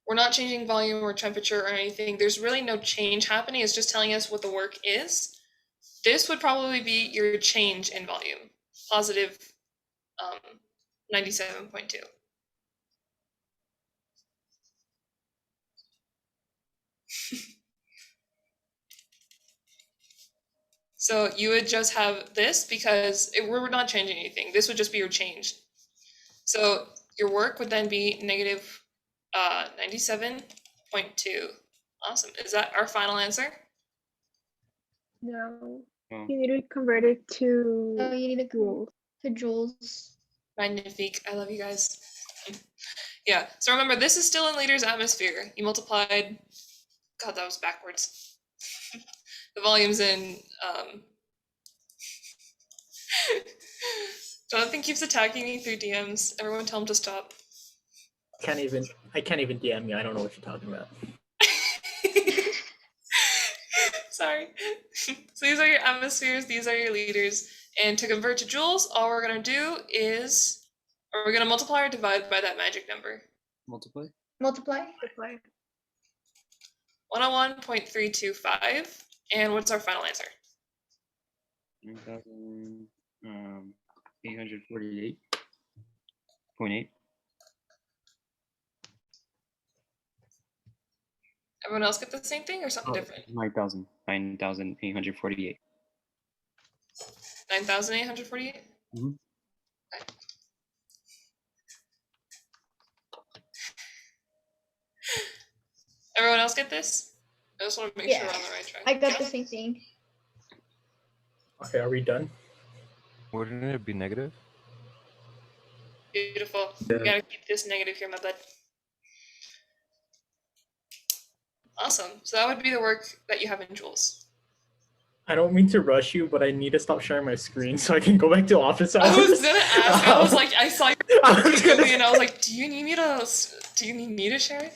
we're not changing volume or temperature or anything, there's really no change happening. It's just telling us what the work is. This would probably be your change in volume, positive 97.2. So you would just have this because we're not changing anything. This would just be your change. So your work would then be negative 97.2. Awesome. Is that our final answer? No. Oh. You need to convert it to So you need to joules. to joules. Magnifique. I love you guys. Yeah. So remember, this is still in liters atmosphere. You multiplied. God, that was backwards. The volumes in. Jonathan keeps attacking me through DMs. Everyone tell him to stop. I can't even DM you. I don't know what you're talking about. Sorry. So these are your atmospheres, these are your liters. And to convert to joules, all we're going to do is, are we going to multiply or divide by that magic number? Multiply? Multiply. 101.325. And what's our final answer? 9,848.8. Everyone else get the same thing or something different? 9,848. 9,848? Mm-hmm. Okay. Everyone else get this? I just want to make sure we're on the right track. I got the same thing. Okay, are we done? Wouldn't it be negative? Beautiful. Yeah. You gotta keep this negative here, my bud. Awesome. So that would be the work that you have in joules. I don't mean to rush you, but I need to stop sharing my screen so I can go back to office hours. I was gonna ask. I was like, I saw your I and I was like, do you need me to share it?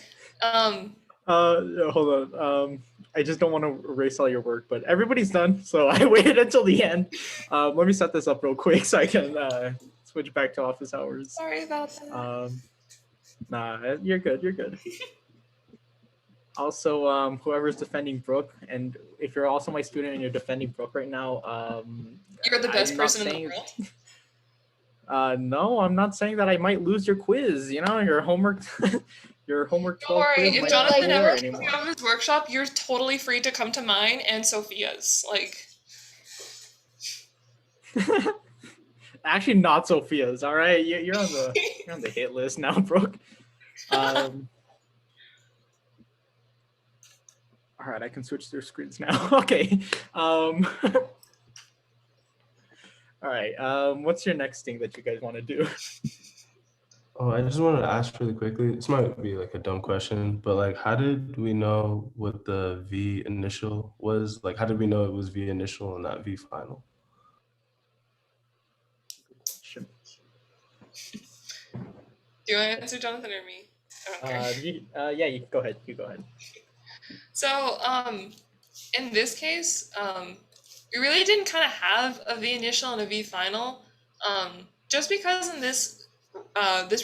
Hold on. I just don't want to erase all your work, but everybody's done, so I waited until the end. Let me set this up real quick so I can switch back to office hours. Sorry about that. Nah, you're good. You're good. Also, whoever's defending Brooke, and if you're also my student and you're defending Brooke right now, You're the best I'm not person in the saying- world. No, I'm not saying that I might lose your quiz. You know, your homework, your homework. Don't worry. If might Jonathan not ever be there comes out of his workshop, you're totally free to come to mine and Sophia's. Like, Actually, not Sophia's. All right, you're on the hit list now, Brooke. All right, I can switch their screens now. Okay. All right. What's your next thing that you guys want to do? Oh, I just wanted to ask really quickly. This might be like a dumb question, but like, how did we know what the V initial was? Like, how did we know it was V initial and not V final? do you want to answer, Jonathan, or me? I don't care. Yeah, you go ahead. You go ahead. So, in this case, we really didn't kind of have a V initial and a V final, just because in this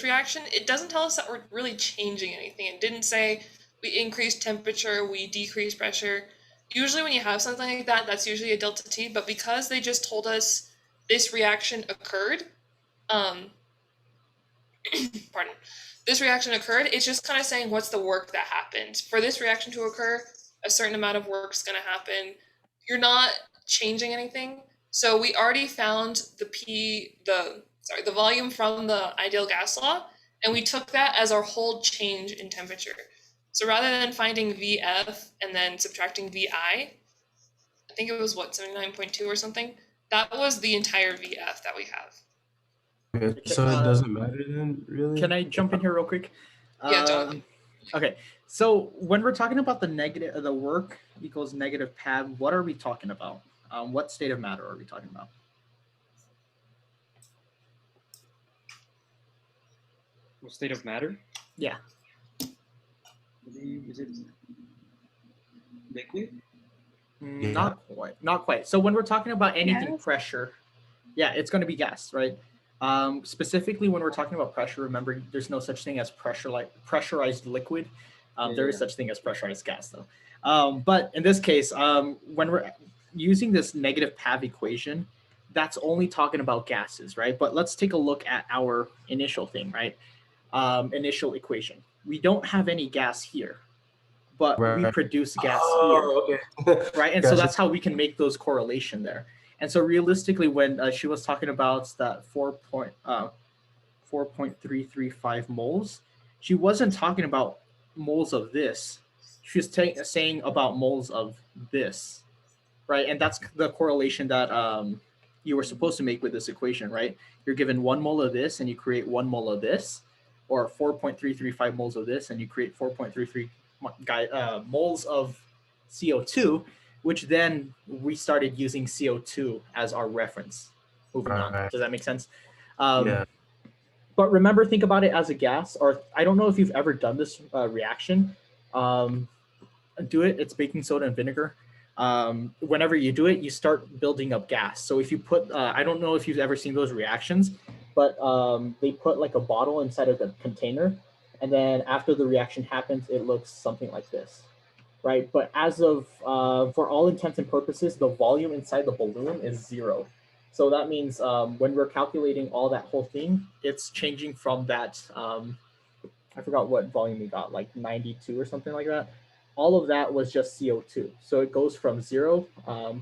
reaction, it doesn't tell us that we're really changing anything. It didn't say we increased temperature, we decreased pressure. Usually when you have something like that, that's usually a delta T, but because they just told us this reaction occurred, pardon, this reaction occurred, it's just kind of saying what's the work that happened. For this reaction to occur, a certain amount of work is going to happen. You're not changing anything. So we already found the volume from the ideal gas law, and we took that as our whole change in temperature. So rather than finding VF and then subtracting VI, I think it was 79.2 or something, that was the entire VF that we have. Okay, so it doesn't matter then, really? Can I jump in here real quick? Yeah, Jonathan. Okay, so when we're talking about the work equals negative pad, what are we talking about? What state of matter are we talking about? What state of matter? Yeah. Is it liquid? Not quite. Not quite. So when we're talking about anything Gas? pressure, yeah, it's going to be gas, right? Specifically, when we're talking about pressure, remember, there's no such thing as pressurized liquid. There is such thing as pressurized gas, though. But in this case, when we're using this negative PAV equation, that's only talking about gases, right? But let's take a look at our initial thing, right? Initial equation. We don't have any gas here, but we produce gas here, okay. right? And so that's how we can make those correlation there. And so realistically, when she was talking about that 4.335 moles, she wasn't talking about moles of this. She was saying about moles of this, right? And that's the correlation that you were supposed to make with this equation, right? You're given 1 mole of this and you create 1 mole of this, or 4.335 moles of this and you create 4.33 moles of CO2, which then we started using CO2 as our reference. Moving on. Does that make sense? Yeah. But remember, think about it as a gas, or I don't know if you've ever done this reaction. Do it. It's baking soda and vinegar. Whenever you do it, you start building up gas. So if you put, I don't know if you've ever seen those reactions, but they put like a bottle inside of the container. And then after the reaction happens, it looks something like this, right? But as of, for all intents and purposes, the volume inside the balloon is 0. So that means when we're calculating all that whole thing, it's changing from that, I forgot what volume we got, like 92 or something like that. All of that was just CO2. So it goes from 0. I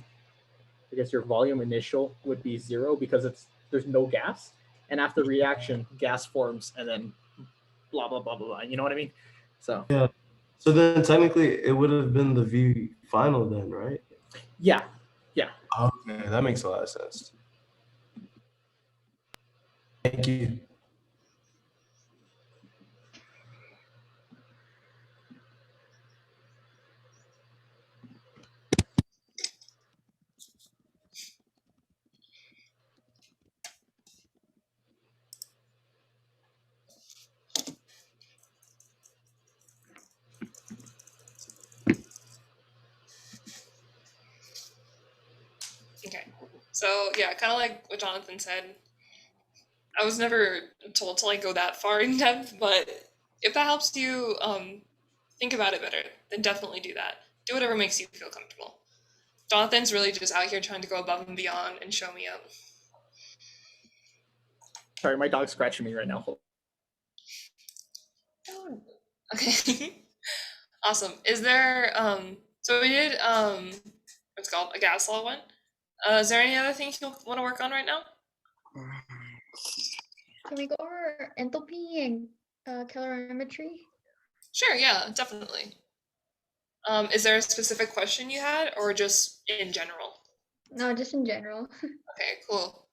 guess your volume initial would be 0 because there's no gas. And after reaction, gas forms and then blah, blah, blah, blah, blah. You know what I mean? So yeah. So then technically it would have been the V final then, right? Yeah. Yeah. Okay, that makes a lot of sense. Thank you. Okay, so yeah, kind of like what Jonathan said, I was never told to like go that far in depth, but if that helps you think about it better, then definitely do that. Do whatever makes you feel comfortable. Jonathan's really just out here trying to go above and beyond and show me up. Sorry, my dog's scratching me right now. Okay. Awesome. Is there so we did what's it called, a gas law one. Is there any other things you want to work on right now? Can we go over enthalpy and calorimetry? Sure, yeah, definitely. Is there a specific question you had or just in general? No, just in general. Okay, cool.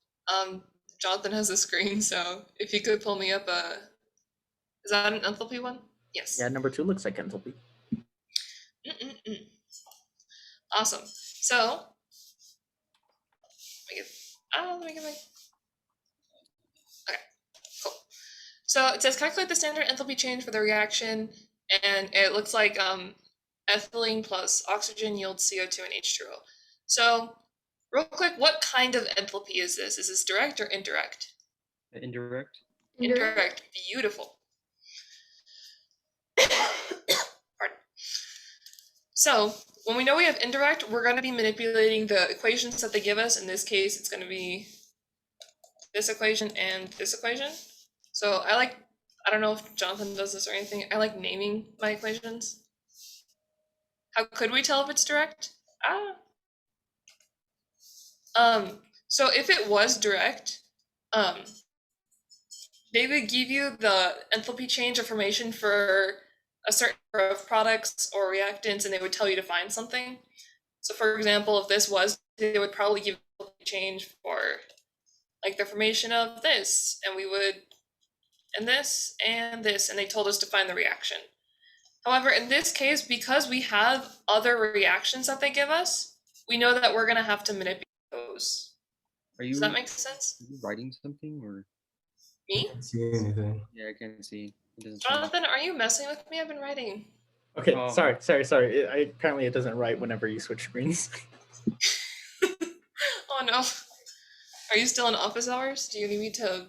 Jonathan has a screen, so if you could pull me up is that an enthalpy one? Yes. Yeah, number 2 looks like enthalpy. Awesome. So let me get my okay, cool. So it says calculate the standard enthalpy change for the reaction, and it looks like ethylene plus oxygen yields CO2 and H2O. So real quick, what kind of enthalpy is this? Is this direct or indirect? Indirect. Indirect. Beautiful. Pardon. So when we know we have indirect, we're going to be manipulating the equations that they give us. In this case, it's going to be this equation and this equation. So I don't know if Jonathan does this or anything, I like naming my equations. How could we tell if it's direct? So if it was direct, they would give you the enthalpy change information for a certain number of products or reactants, and they would tell you to find something. So for example, if this was, they would probably give enthalpy change for like the formation of this, and we would, and this, and this, and they told us to find the reaction. However, in this case, because we have other reactions that they give us, we know that we're going to have to manipulate those. Does that make sense? Are you writing something or? Me? I can't see anything. Yeah, I can't see. It doesn't show me. Jonathan, are you messing with me? I've been writing. Okay, Oh. sorry. Apparently it doesn't write whenever you switch screens. Oh no. Are you still in office hours? Do you need me to?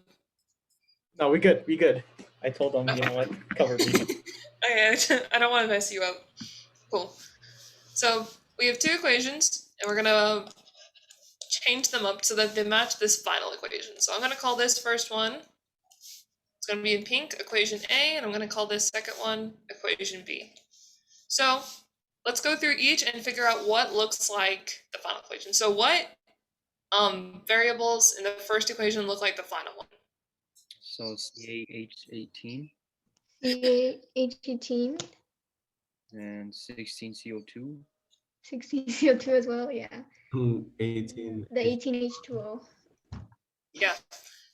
No, we good. I told them, you know what, cover me. Okay, I don't want to mess you up. Cool. So we have two equations, and we're gonna change them up so that they match this final equation. So I'm gonna call this first one, it's gonna be in pink, equation A, and I'm gonna call this second one equation B. So let's go through each and figure out what looks like the final equation. So what variables in the first equation look like the final one? So CaH18 CaH18, and 16 CO2. 16 CO2 as well, yeah. 18. The 18H2O. Yeah.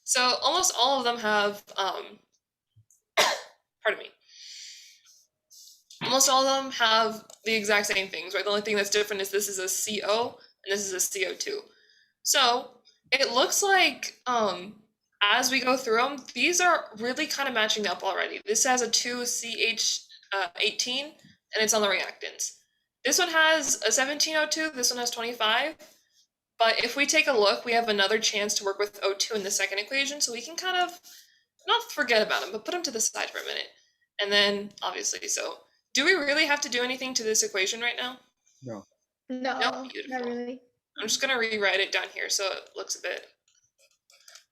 So almost all of them have, pardon me. Almost all of them have the exact same things, right? The only thing that's different is this is a CO and this is a CO2. So it looks like as we go through them, these are really kind of matching up already. This has a 2CH18 and it's on the reactants. This one has a 17O2, this one has 25. But if we take a look, we have another chance to work with O2 in the second equation, so we can kind of not forget about them, but put them to the side for a minute. And then, obviously, so do we really have to do anything to this equation right now? No. No, Beautiful. not really. I'm just going to rewrite it down here so it looks a bit...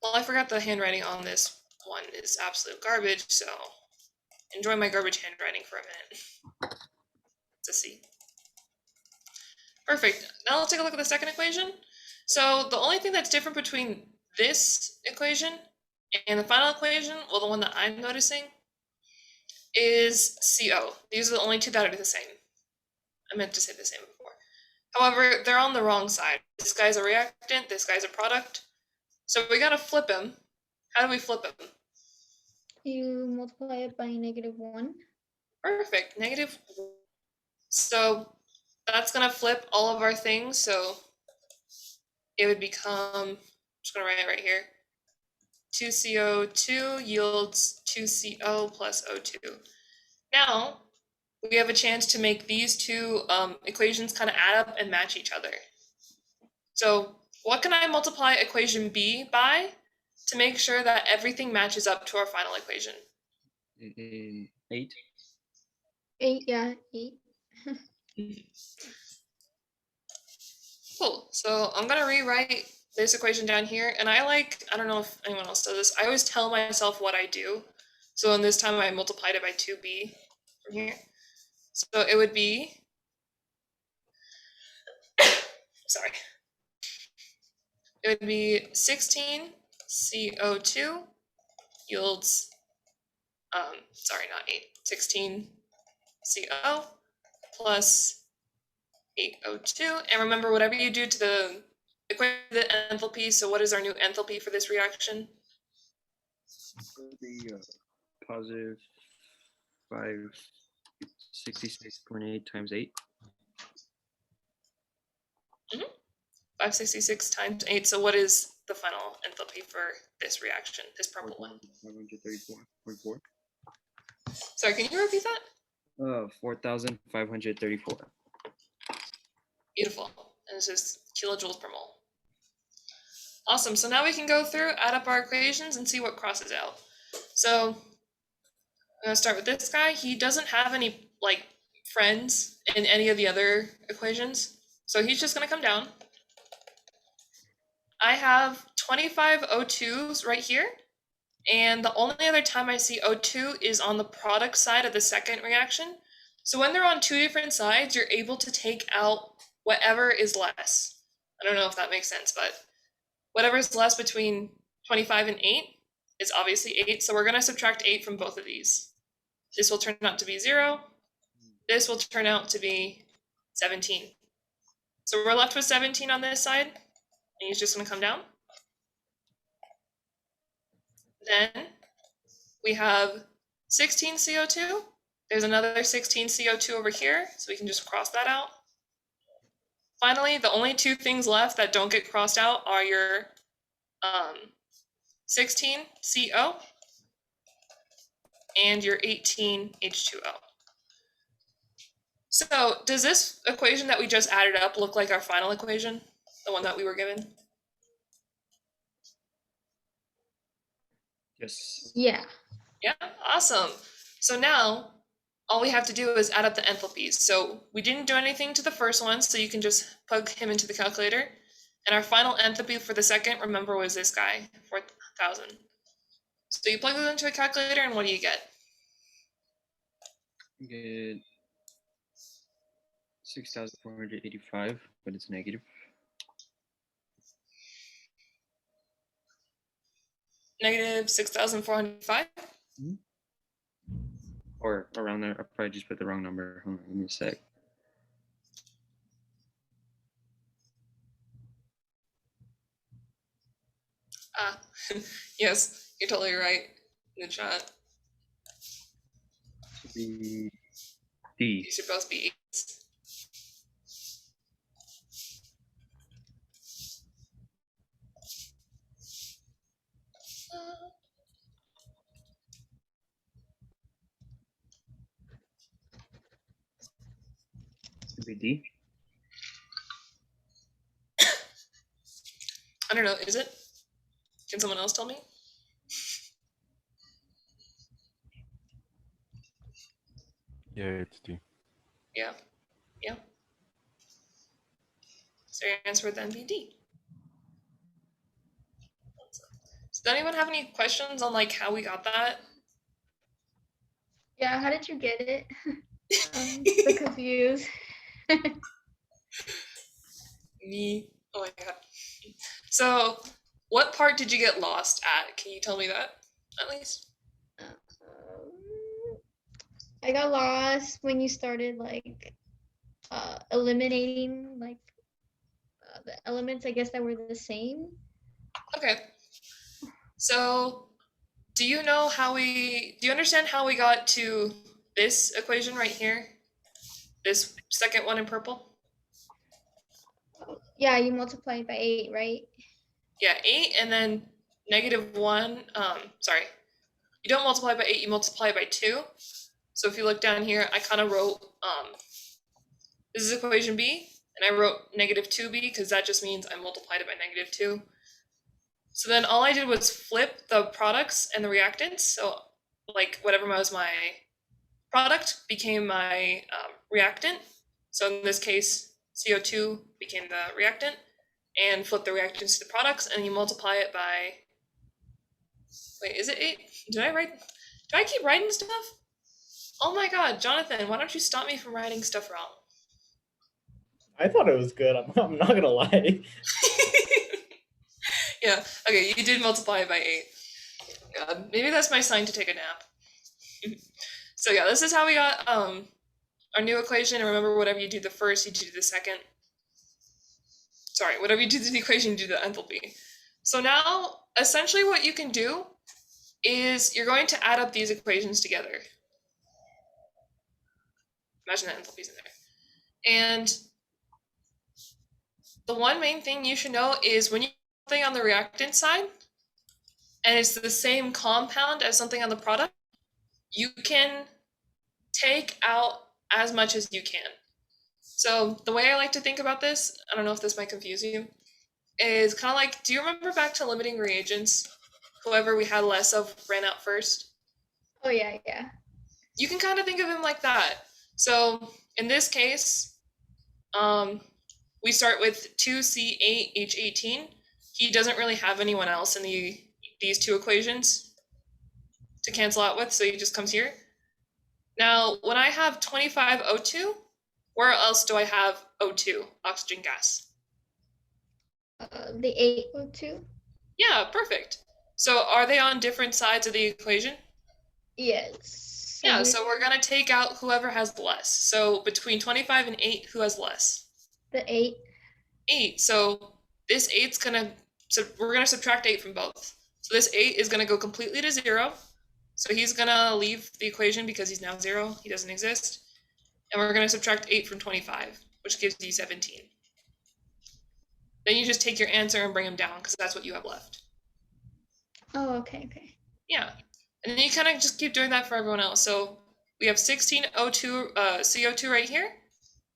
Well, I forgot the handwriting on this one is absolute garbage, so enjoy my garbage handwriting for a minute. It's a C. Perfect. Now let's take a look at the second equation. So the only thing that's different between this equation and the final equation, well, the one that I'm noticing, is CO. These are the only two that are the same. I meant to say the same before. However, they're on the wrong side. This guy's a reactant, this guy's a product. So we gotta flip him. How do we flip him? You multiply it by -1. Perfect, -1. So that's gonna flip all of our things. So it would become, I'm just gonna write it right here. 2CO2 yields 2CO plus O2. Now, we have a chance to make these two equations kind of add up and match each other. So what can I multiply equation B by to make sure that everything matches up to our final equation? 8. 8, yeah, 8. Cool. So I'm gonna rewrite this equation down here, and I don't know if anyone else does this, I always tell myself what I do. So in this time I multiplied it by 2b from here. So it would be, sorry. It would be 16 CO2 yields, sorry, not 8, 16 CO plus 8 O2. And remember, whatever you do to the equate the enthalpy, so what is our new enthalpy for this reaction? It would be positive 566.8 times 8. 566 times 8. So what is the final enthalpy for this reaction, this purple one? 534.4. Sorry, can you repeat that? 4,534. Beautiful. And this is kilojoules per mole. Awesome. So now we can go through, add up our equations, and see what crosses out. So I'm going to start with this guy. He doesn't have any friends in any of the other equations. So he's just going to come down. I have 25 O2s right here. And the only other time I see O2 is on the product side of the second reaction. So when they're on two different sides, you're able to take out whatever is less. I don't know if that makes sense, but whatever is less between 25 and 8 is obviously 8. So we're going to subtract 8 from both of these. This will turn out to be 0. This will turn out to be 17. So we're left with 17 on this side, and he's just going to come down. Then we have 16 CO2. There's another 16 CO2 over here, so we can just cross that out. Finally, the only two things left that don't get crossed out are your 16 CO and your 18 H2O. So does this equation that we just added up look like our final equation, the one that we were given? Yes. Yeah. Yeah, awesome. So now all we have to do is add up the enthalpies. So we didn't do anything to the first one, so you can just plug him into the calculator. And our final enthalpy for the second, remember, was this guy, 4,000. So you plug this into a calculator, and what do you get? You get 6,485, but it's negative. Negative 6,405. Or around there. I probably just put the wrong number. Hold on, give me a sec. Ah, yes, you're totally right. Good shot. Should be D. These should both be 8s. Should be D. I don't know, is it? Can someone else tell me? Yeah, it's D. Yeah. Yeah. So your answer would then be D. Does anyone have any questions on like how we got that? Yeah, how did you get it? I'm so confused. Me. Oh my god. So what part did you get lost at? Can you tell me that at least? I got lost when you started like eliminating like the elements, I guess, that were the same. Okay. So do you understand how we got to this equation right here? This second one in purple? Yeah, you multiply it by 8, right? Yeah, 8 and then -1. Sorry. You don't multiply by 8, you multiply by 2. So if you look down here, I kind of wrote, this is equation B, and I wrote -2b because that just means I multiplied it by -2. So then all I did was flip the products and the reactants. So like whatever was my product became my reactant. So in this case, CO2 became the reactant, and flip the reactants to the products, and you multiply it by, wait, is it 8? Do I keep writing stuff? Oh my god, Jonathan, why don't you stop me from writing stuff wrong? I thought it was good. I'm not gonna lie. Yeah, okay, you did multiply it by 8. God, maybe that's my sign to take a nap. So yeah, this is how we got our new equation. And remember, whatever you do the first, you do the second. Sorry, whatever you do to the equation, you do the enthalpy. So now, essentially what you can do is you're going to add up these equations together. Imagine the enthalpies in there. And the one main thing you should know is when you put something on the reactant side, and it's the same compound as something on the product, you can take out as much as you can. So the way I like to think about this, I don't know if this might confuse you, is kind of like, do you remember back to limiting reagents? Whoever we had less of ran out first. Oh yeah, yeah. You can kind of think of him like that. So in this case, we start with 2C8H18. He doesn't really have anyone else in these two equations to cancel out with, so he just comes here. Now, when I have 25O2, where else do I have O2, oxygen gas? The 8O2? Yeah, perfect. So are they on different sides of the equation? Yes. Yeah, so we're going to take out whoever has less. So between 25 and 8, who has less? The 8. 8. So this 8's going to, so we're going to subtract 8 from both. So this 8 is going to go completely to 0. So he's gonna leave the equation because he's now 0, he doesn't exist. And we're gonna subtract 8 from 25, which gives you 17. Then you just take your answer and bring them down because that's what you have left. Oh, okay, okay. Yeah, and then you kind of just keep doing that for everyone else. So we have 16 O2, CO2 right here,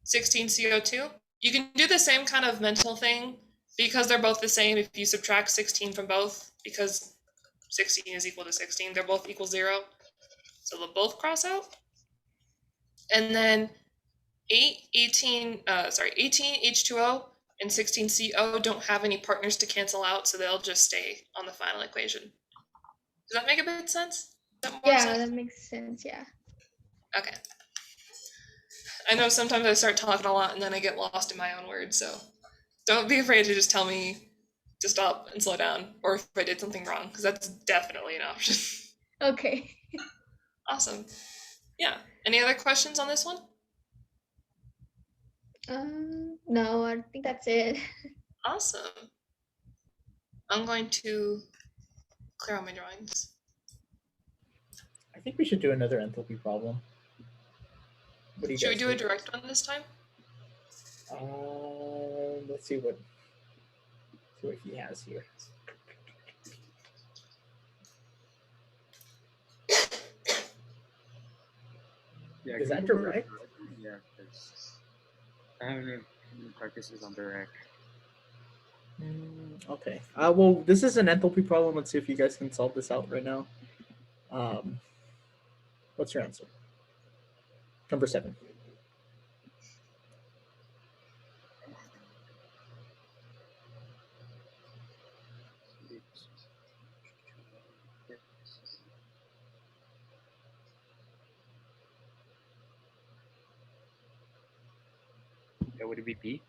16 CO2. You can do the same kind of mental thing because they're both the same if you subtract 16 from both, because 16 is equal to 16. They're both equal 0. So they'll both cross out. And then 18 H2O and 16 CO don't have any partners to cancel out, so they'll just stay on the final equation. Does that make a bit of sense? Yeah, that makes sense, yeah. Okay. I know sometimes I start talking a lot and then I get lost in my own words, so don't be afraid to just tell me to stop and slow down, or if I did something wrong, because that's definitely an option. Okay. Awesome. Yeah. Any other questions on this one? No, I think that's it. Awesome. I'm going to clear out my drawings. I think we should do another enthalpy problem. What do you Should we guys do a think? direct one this time? Let's see what he has here. Yeah, Is can that we go for direct? Yeah, because I haven't practices on direct. Okay. Well, this is an enthalpy problem. Let's see if you guys can solve this out right now. What's your answer? Number 7. Yeah, would it be B?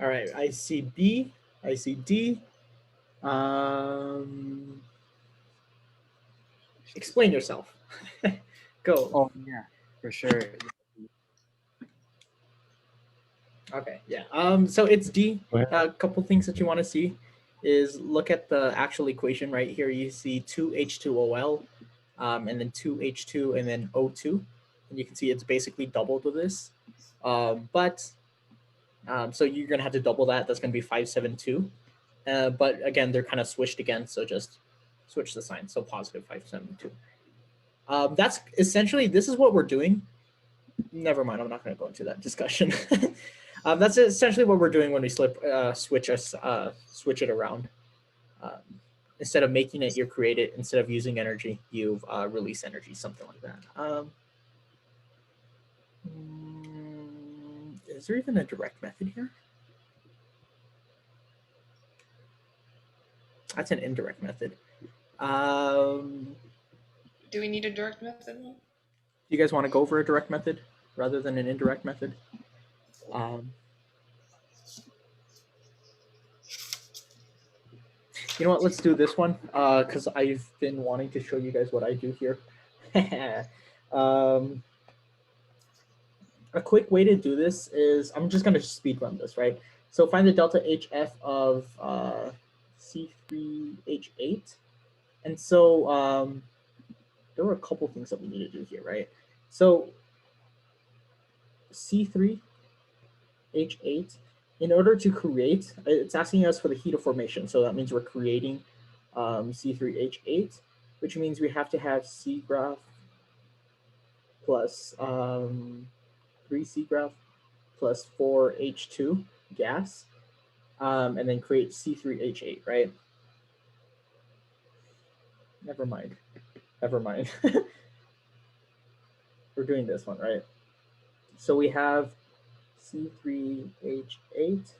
All right. I see B. I see D. Explain yourself. Go. Oh yeah, for sure. Okay, yeah. So it's D. Go A couple things that you want to see is look at the actual equation right here. You see 2H2OL, and then 2H2 and then O2. And you can see it's basically double to this. So you're going to have to double that. That's going to be 572. But again, they're kind of switched again. So just switch the sign. So positive 572. That's essentially, this is what we're doing. Never mind. I'm not going to go into that discussion. That's essentially what we're doing when we switch it around. Instead of making it, you create it. Instead of using energy, you release energy, something like that. Is there even a direct method here? That's an indirect method. Do we need a direct method one? You guys want to go for a direct method rather than an indirect method? You know what? Let's do this one because I've been wanting to show you guys what I do here. A quick way to do this is I'm just going to speed run this, right? So find the delta HF of C3H8. And so there were a couple things that we need to do here, right? So C3H8, in order to create, it's asking us for the heat of formation. So that means we're creating C3H8, which means we have to have C graph plus 3 C graph plus 4 H2 gas, and then create C3H8, right? Never mind. We're doing this one, right? So we have C3H8.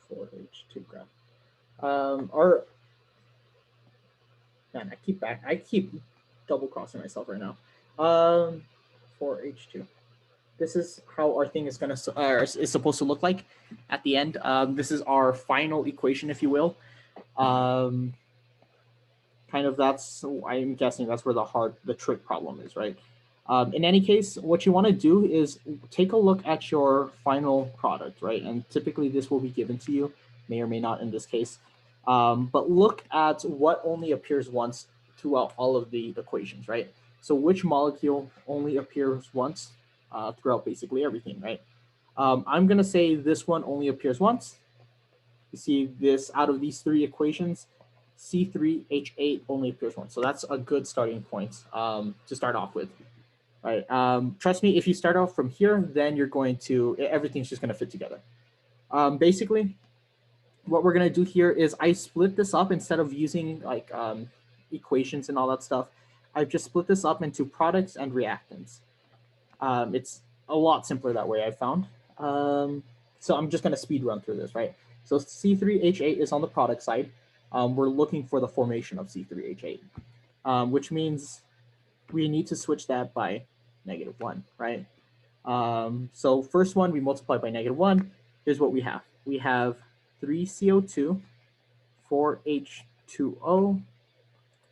For H2 graph. Man, I keep double crossing myself right now. For H2. This is how our thing is is supposed to look like at the end. This is our final equation, if you will. kind of I'm guessing that's where the trick problem is, right? In any case, what you want to do is take a look at your final product, right? And typically this will be given to you, may or may not in this case. But look at what only appears once throughout all of the equations, right? So which molecule only appears once throughout basically everything, right? I'm going to say this one only appears once. You see this out of these three equations, C3H8 only appears once. So that's a good starting point to start off with. Right. Trust me, if you start off from here, then everything's just going to fit together. Basically, what we're going to do here is I split this up instead of using like equations and all that stuff. I've just split this up into products and reactants. It's a lot simpler that way, I found. So I'm just going to speed run through this, right? So C3H8 is on the product side. We're looking for the formation of C3H8, which means we need to switch that by -1, right? So first one, we multiply by -1. Here's what we have. We have 3CO2, 4H2O,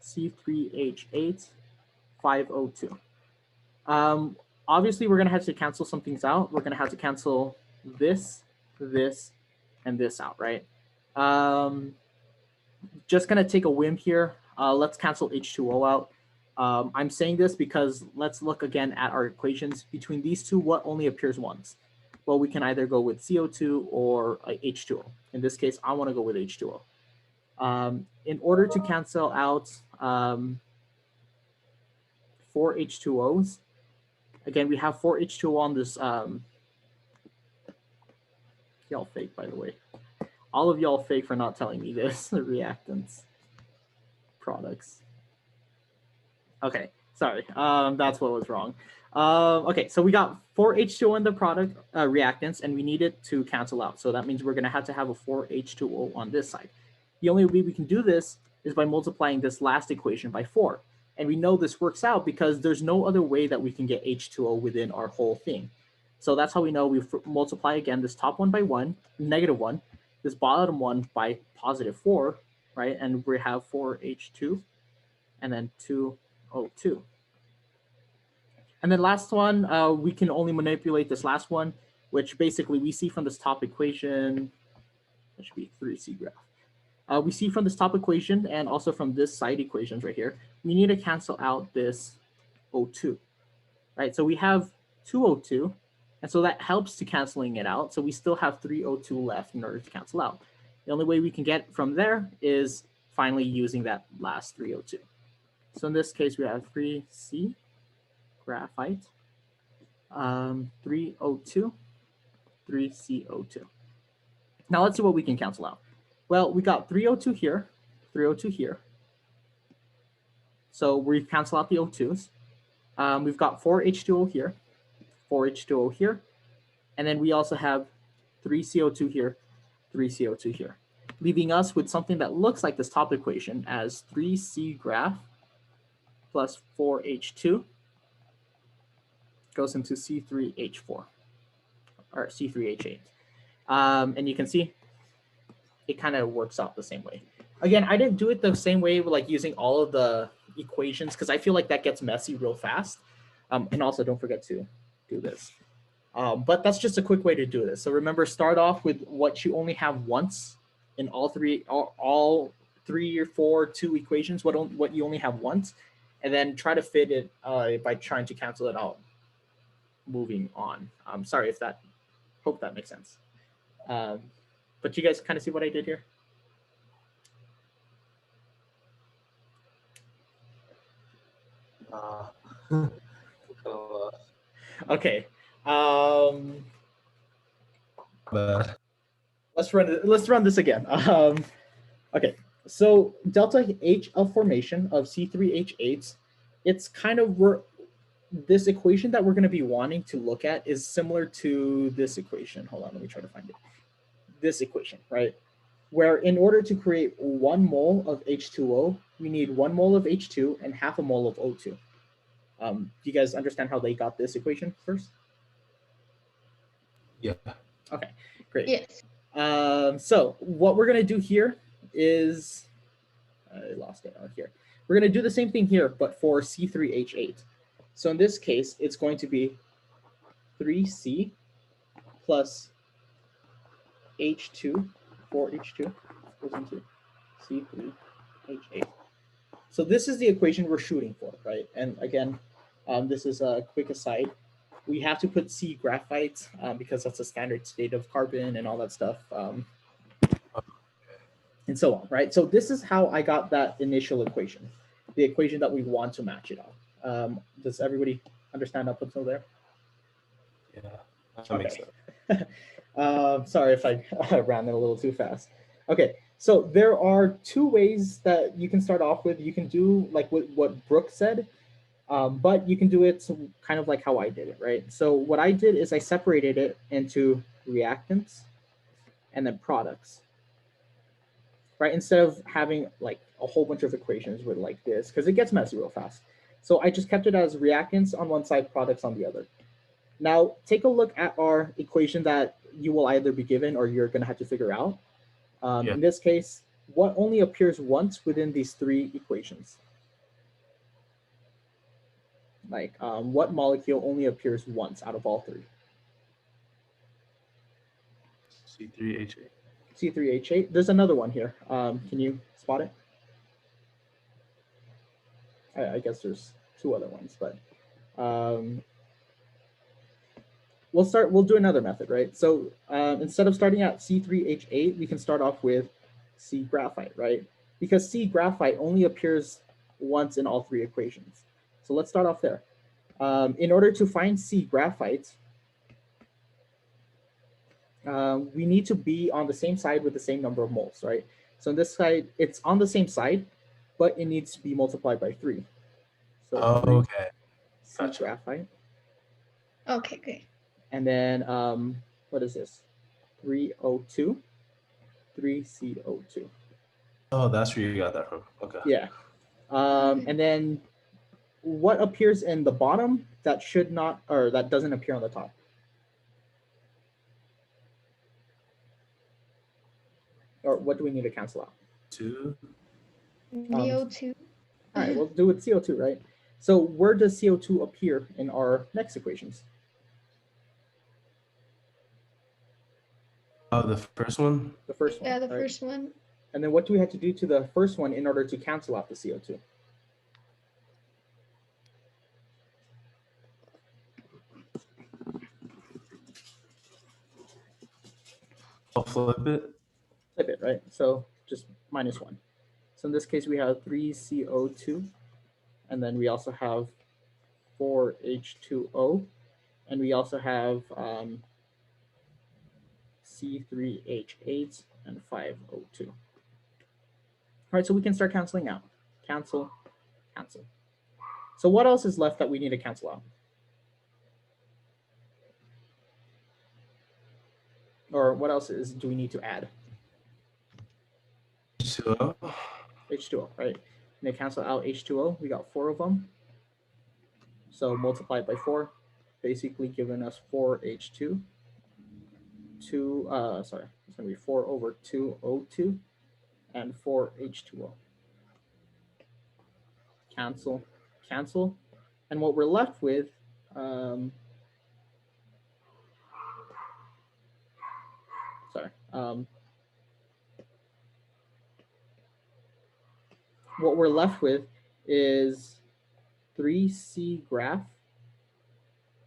C3H8, 5O2. Obviously, we're going to have to cancel some things out. We're going to have to cancel this, this, and this out, right? Just going to take a whim here. Let's cancel H2O out. I'm saying this because let's look again at our equations. Between these two, what only appears once? Well, we can either go with CO2 or H2O. In this case, I want to go with H2O. In order to cancel out 4 H2Os, again, we have 4 H2O on this. Y'all fake, by the way. All of y'all fake for not telling me this. The reactants, products. Okay, sorry. That's what was wrong. Okay, so we got 4 H2O in the product reactants, and we need it to cancel out. So that means we're going to have a 4 H2O on this side. The only way we can do this is by multiplying this last equation by 4. And we know this works out because there's no other way that we can get H2O within our whole thing. So that's how we know we multiply again this top one by -1, this bottom one by +4, right? And we have 4H2 and then 2O2. And then last one, we can only manipulate this last one, which basically we see from this top equation. That should be 3C graph. We see from this top equation and also from this side equations right here, we need to cancel out this O2, right? So we have 2O2, and so that helps to canceling it out. So we still have 3O2 left in order to cancel out. The only way we can get from there is finally using that last 3O2. So in this case, we have 3C graphite, 3O2, 3CO2. Now let's see what we can cancel out. Well, we got 3O2 here, 3O2 here. So we cancel out the O2s. We've got 4H2O here, 4H2O here. And then we also have 3CO2 here, 3CO2 here, leaving us with something that looks like this top equation as 3C graph plus 4H2 goes into C3H4 or C3H8. And you can see it kind of works out the same way. Again, I didn't do it the same way, like using all of the equations, because I feel like that gets messy real fast. And also don't forget to do this. But that's just a quick way to do this. So remember, start off with what you only have once in all three or four, two equations, what you only have once, and then try to fit it by trying to cancel it out moving on. Sorry if that, hope that makes sense. But you guys kind of see what I did here? Okay. Let's run this again. Okay. So delta H of formation of C3H8s, it's kind of this equation that we're going to be wanting to look at is similar to this equation. Hold on, let me try to find it. This equation, right? Where in order to create 1 mole of H2O, we need 1 mole of H2 and half a mole of O2. Do you guys understand how they got this equation first? Yeah. Okay, great. Yes. So what we're going to do here is, I lost it here. We're going to do the same thing here, but for C3H8. So in this case, it's going to be 3C plus H2, 4H2 goes into C3H8. So this is the equation we're shooting for, right? And again, this is a quick aside. We have to put C graphite because that's a standard state of carbon and all that stuff. And so on, right? So this is how I got that initial equation, the equation that we want to match it on. Does everybody understand up until there? Yeah, that makes sense. Sorry if I ran it a little too fast. Okay, so there are two ways that you can start off with. You can do like what Brooke said, but you can do it kind of like how I did it, right? So what I did is I separated it into reactants and then products, right? Instead of having like a whole bunch of equations with like this, because it gets messy real fast. So I just kept it as reactants on one side, products on the other. Now take a look at our equation that you will either be given or you're going to have to figure out. In this case, what only appears once within these three equations? Like what molecule only appears once out of all three? C3H8. C3H8. There's another one here. Can you spot it? I guess there's two other ones, but we'll do another method, right? So instead of starting at C3H8, we can start off with C graphite, right? Because C graphite only appears once in all three equations. So let's start off there. In order to find C graphite, we need to be on the same side with the same number of moles, right? So on this side, it's on the same side, but it needs to be multiplied by 3. So okay. C Gotcha. graphite. Okay, okay. And then what is this? 3O2, 3CO2. Oh, that's where you got that from. Okay. Yeah. And then what appears in the bottom that should not, or that doesn't appear on the top? Or what do we need to cancel out? 2. CO2. All right, we'll do with CO2, right? So where does CO2 appear in our next equations? Oh, the first one? The first one. Yeah, the right? first one. And then what do we have to do to the first one in order to cancel out the CO2? I'll flip it. Flip it, right? So just -1. So in this case, we have 3CO2, and then we also have 4H2O, and we also have C3H8 and 5O2. All right, so we can start canceling out. Cancel, cancel. So what else is left that we need to cancel out? Or what else do we need to add? H2O. H2O, right? And to cancel out H2O, we got 4 of them. So multiplied by 4, basically giving us 4H2. Sorry, it's going to be 4 over 2O2 and 4H2O. Cancel, cancel. And what we're left with, what we're left with is 3C graph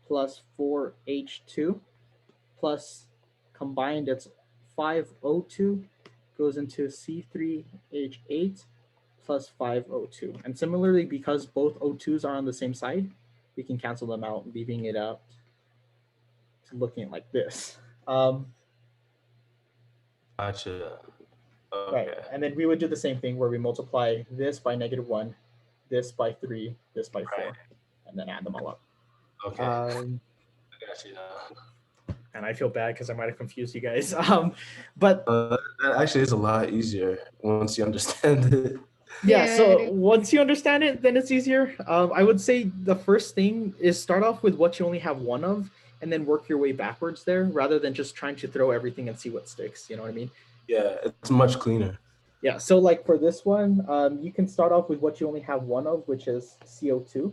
plus 4H2 plus combined it's 5O2 goes into C3H8 plus 5O2. And similarly, because both O2s are on the same side, we can cancel them out, leaving it out to looking like this. Gotcha. Okay. Right, and then we would do the same thing where we multiply this by -1, this by 3, this by 4, and then add them all up. Okay. I got you now. And I feel bad because I might have confused you guys. But that actually is a lot easier once you understand it. yeah, so once you understand it, then it's easier. I would say the first thing is start off with what you only have one of, and then work your way backwards there, rather than just trying to throw everything and see what sticks. You know what I mean? Yeah, it's much cleaner. Yeah, so like for this one, you can start off with what you only have one of, which is CO2,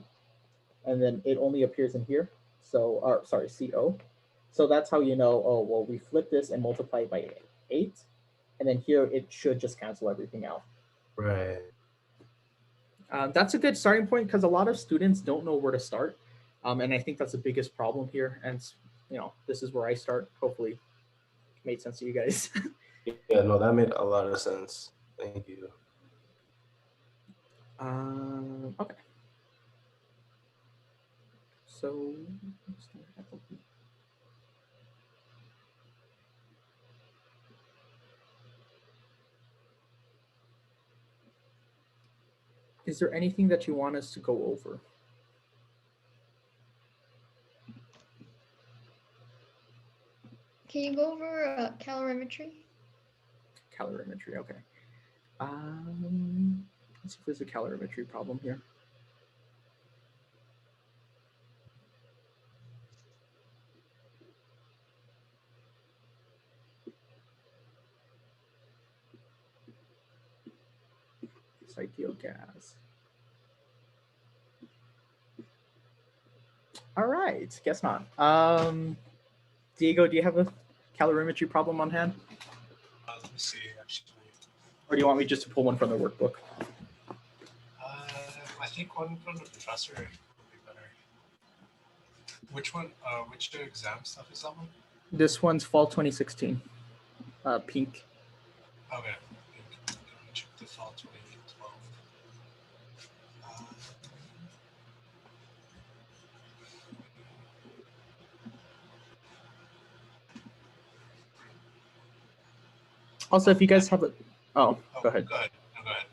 and then it only appears in here. So, or sorry, CO. So that's how you know, oh, well, we flip this and multiply it by 8, and then here it should just cancel everything out. Right. That's a good starting point because a lot of students don't know where to start. And I think that's the biggest problem here. And, you know, this is where I start. Hopefully it made sense to you guys. Yeah, no, that made a lot of sense. Thank you. Okay. So, is there anything that you want us to go over? Can you go over calorimetry? Calorimetry, okay. Let's see if there's a calorimetry problem here. Ideal gas. All right, guess not. Diego, do you have a calorimetry problem on hand? Let me see, actually. Or do you want me just to pull one from the workbook? I think one from the professor would be better. Which one? Which exam stuff is that one? This one's fall 2016. Pink. Okay. Let me check the fall 2012. Also, if you guys have a, go ahead. Go ahead. No, go ahead.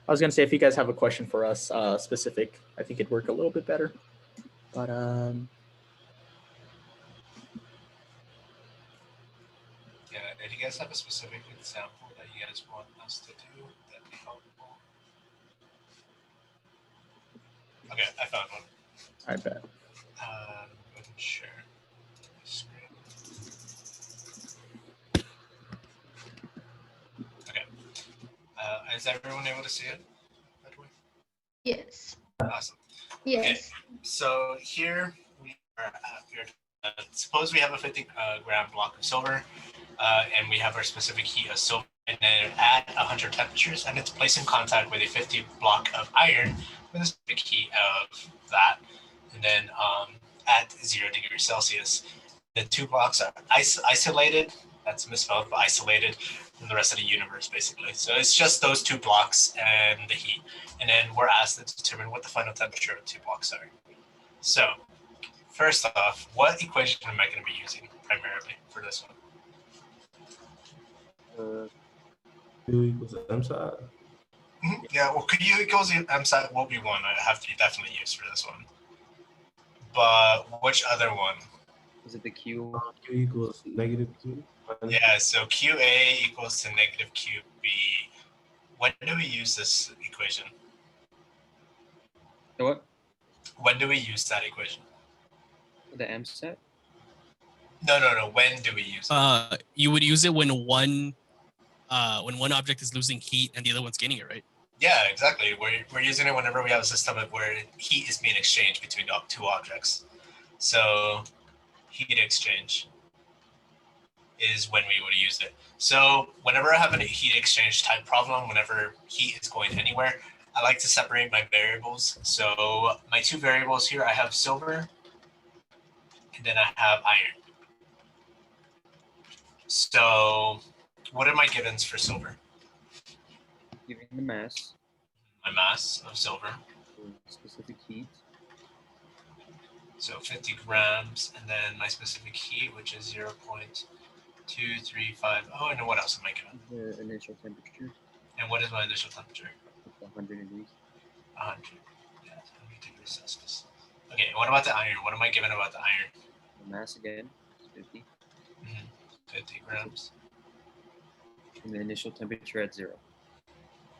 I was gonna say if you guys have a question for us, specific, I think it'd work a little bit better. But Yeah, if you guys have a specific example that you guys want us to do, that'd be helpful. Okay, I found one. I bet. Go ahead and share my screen. Okay. Is everyone able to see it? By the way? Yes. Awesome. Yes. Okay. So here we are at suppose we have a 50 gram block of silver, and we have our specific heat of silver, and then at 100 temperatures, and it's placed in contact with a 50 block of iron with a specific heat of that, and then at 0 degrees Celsius. The two blocks are isolated, that's misspelled, but isolated from the rest of the universe, basically. So it's just those two blocks and the heat. And then we're asked to determine what the final temperature of the two blocks are. So first off, what equation am I going to be using primarily for this one? Q equals MSAT. Yeah, well, Q equals MSAT will be one I have to definitely use for this one. But which other one? Is it the Q? Q equals negative Q. Yeah, so QA equals to negative QB. When do we use this equation? The what? When do we use that equation? The MSAT? No. When do we use it? You would use it when one object is losing heat and the other one's gaining it, right? Yeah, exactly. We're using it whenever we have a system where heat is being exchanged between two objects. So heat exchange is when we would use it. So whenever I have a heat exchange type problem, whenever heat is going anywhere, I like to separate my variables. So my two variables here, I have silver, and then I have iron. So what are my givens for silver? Giving the mass. My mass of silver. Specific heat. So 50 grams, and then my specific heat, which is 0.235. Oh, and what else am I given? The initial temperature. And what is my initial temperature? 100 degrees. 100. Yeah, 100 degrees Celsius. Okay, what about the iron? What am I given about the iron? The mass again is 50. 50 grams. And the initial temperature at 0.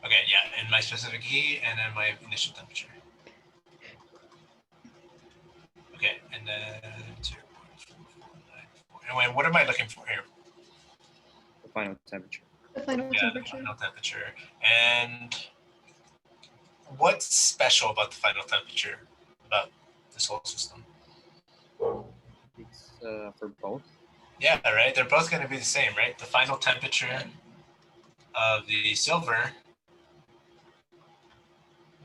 Okay, yeah, and my specific heat, and then my initial temperature. Okay, and then 0.4494. And what am I looking for here? The final temperature. The final Yeah, the temperature. final temperature. And what's special about the final temperature about this whole system? It's for both. Yeah, right. They're both going to be the same, right? The final temperature of the silver,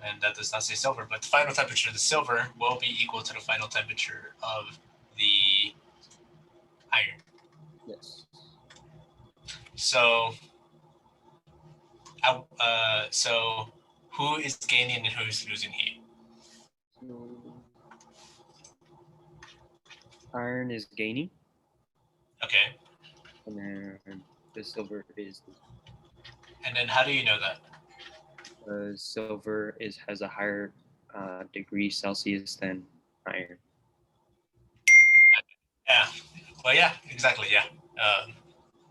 and that does not say silver, but the final temperature of the silver will be equal to the final temperature of the iron. Yes. So, so who is gaining and who's losing heat? So iron is gaining, Okay. and then the silver is. And then how do you know that? Silver has a higher degree Celsius than iron. Yeah. Well, yeah, exactly. Yeah.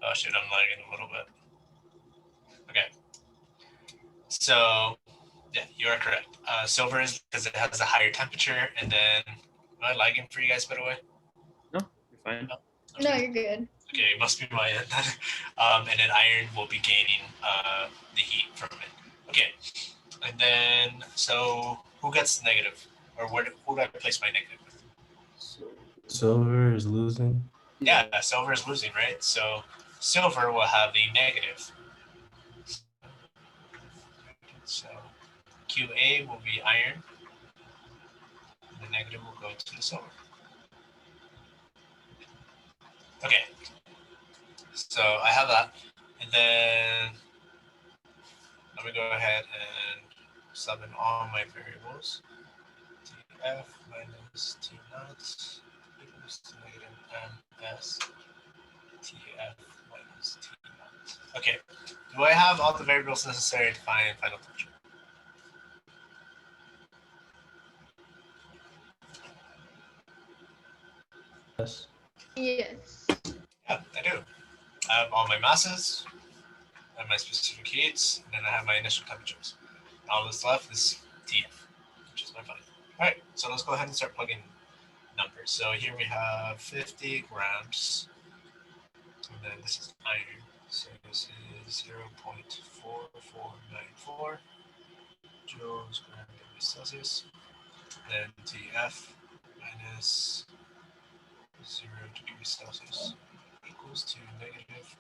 Oh shit, I'm lagging a little bit. Okay. So, yeah, you are correct. Silver is because it has a higher temperature, and then am I lagging for you guys, by the way? No, you're fine. Oh, No, okay. you're good. Okay, it must be my end. And then iron will be gaining the heat from it. Okay, and then so who gets negative, or who do I place my negative with? Silver is losing. Yeah, silver is losing, right? So silver will have the negative. So QA will be iron, and the negative will go to the silver. Okay, so I have that, and then let me go ahead and sub in all my variables. TF minus T naught equals to negative MS TF minus T naught. Okay, do I have all the variables necessary to find final temperature? Yes. Yes. Yeah, I do. I have all my masses, I have my specific heats, and then I have my initial temperatures. All that's left is TF, which is my final. All right, so let's go ahead and start plugging numbers. So here we have 50 grams, and then this is iron. So this is 0.4494 joules per degree Celsius. Then TF minus 0 degrees Celsius equals to negative